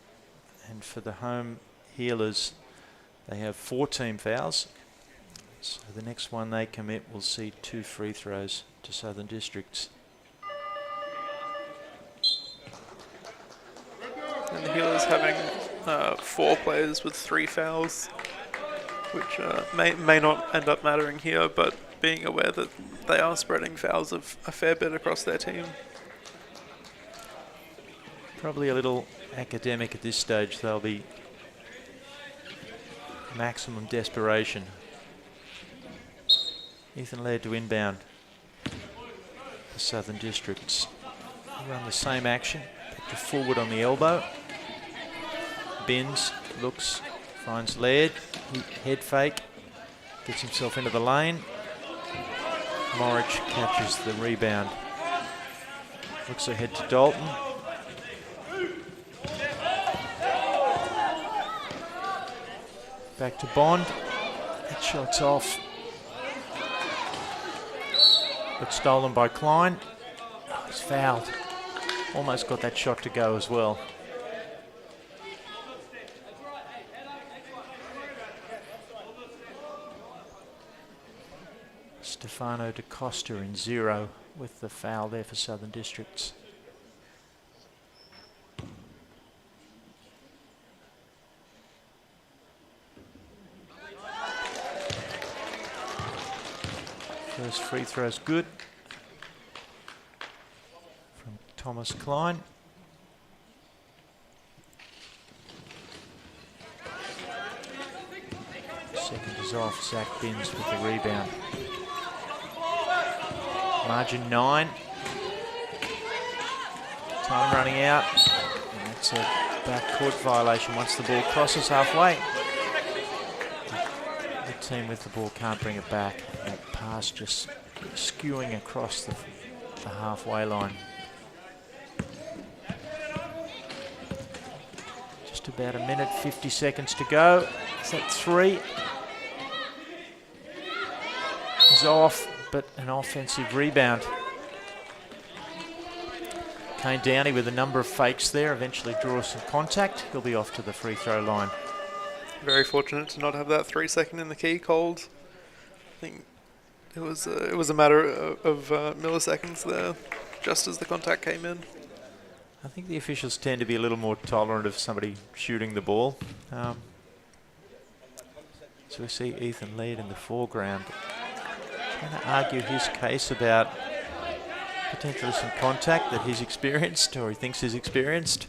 And for the home Healers, they have 4 team fouls. So the next one they commit will see 2 free throws to Southern Districts. And the Healers having 4 players with 3 fouls, which may not end up mattering here, but being aware that they are spreading fouls of a fair bit across their team. Probably a little academic at this stage. They'll be maximum desperation. Ethan Laird to inbound. The Southern Districts run the same action. Back to Fullwood on the elbow. Binns looks, finds Laird. Head fake. Gets himself into the lane. Morich catches the rebound. Looks ahead to Dalton. Back to Bond. That shot's off. But stolen by Klein. Oh, he's fouled. Almost got that shot to go as well. Stefano Da Costa in 0 with the foul there for Southern Districts. First free throw's good from Thomas Klein. Second is off. Zach Binns with the rebound. Margin 9. Time running out. And that's a backcourt violation once the ball crosses halfway. The team with the ball can't bring it back. That pass just skewing across the halfway line. Just about a minute, 50 seconds to go. Is that 3? Is off, but an offensive rebound. Kane Downey with a number of fakes there, eventually draws some contact. He'll be off to the free throw line. Very fortunate to not have that 3 second in the key called. I think it was a matter of milliseconds there, just as the contact came in. I think the officials tend to be a little more tolerant of somebody shooting the ball. So we see Ethan Laird in the foreground, trying to argue his case about potentially some contact that he's experienced, or he thinks he's experienced.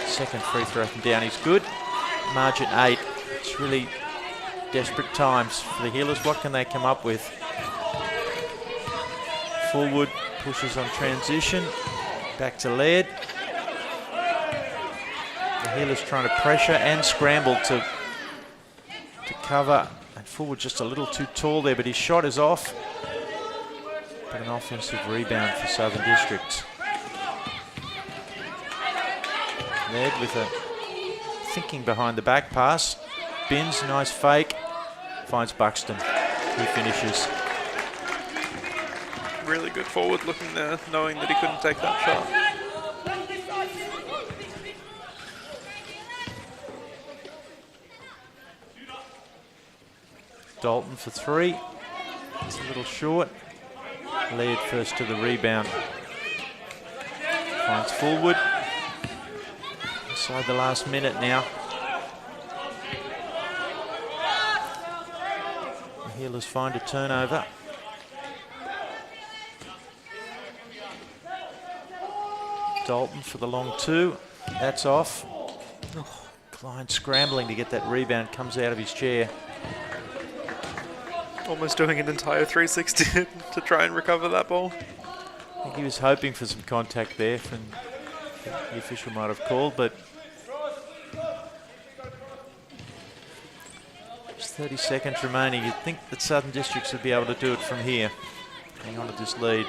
Second free throw from Downey's good. Margin 8. It's really desperate times for the Healers. What can they come up with? Fullwood pushes on transition. Back to Laird. The Healers trying to pressure and scramble to cover. And Fullwood just a little too tall there, but his shot is off. But an offensive rebound for Southern Districts. Laird with a thinking behind the back pass. Binns, nice fake. Finds Buxton. He finishes. Really good forward looking there, knowing that he couldn't take that shot. Dalton for 3. It's a little short. Laird first to the rebound. Finds Fullwood. Inside the last minute now. The Healers find a turnover. Dalton for the long 2. That's off. Oh, Klein scrambling to get that rebound, comes out of his chair. Almost doing an entire 360 to try and recover that ball. I think he was hoping for some contact there from the official might have called, but just 30 seconds remaining. You'd think that Southern Districts would be able to do it from here. Hang on to this lead.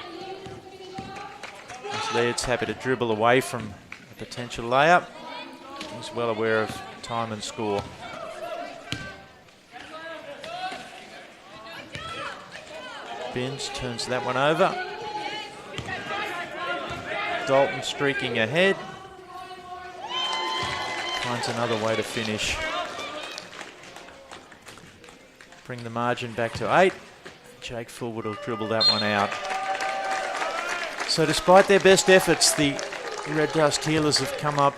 As Laird's happy to dribble away from a potential layup. He's well aware of time and score. Binns turns that one over. Dalton streaking ahead. Finds another way to finish. Bring the margin back to 8. Jake Fullwood will dribble that one out. So despite their best efforts, the Red Dust Healers have come up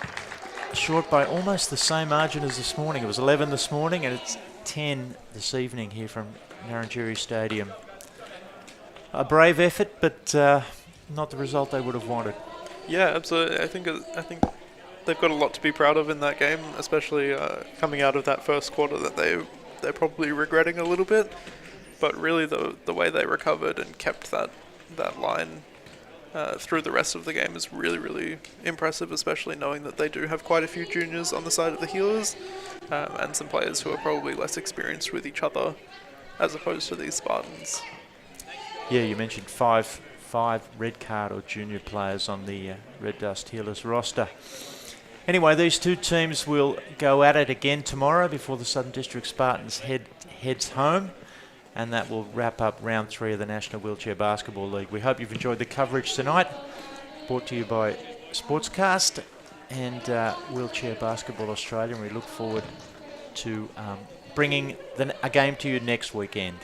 short by almost the same margin as this morning. It was 11 this morning and it's 10 this evening here from Narrandjeri Stadium. A brave effort, but not the result they would have wanted. Yeah, absolutely. I think they've got a lot to be proud of in that game, especially coming out of that first quarter that they're probably regretting a little bit. But really, the way they recovered and kept that line through the rest of the game is really, really impressive, especially knowing that they do have quite a few juniors on the side of the Healers and some players who are probably less experienced with each other as opposed to these Spartans. Yeah, you mentioned five red card or junior players on the Red Dust Healers roster. Anyway, these two teams will go at it again tomorrow before the Southern District Spartans heads home. And that will wrap up round 3 of the National Wheelchair Basketball League. We hope you've enjoyed the coverage tonight, brought to you by Sportscast and Wheelchair Basketball Australia. And we look forward to bringing a game to you next weekend.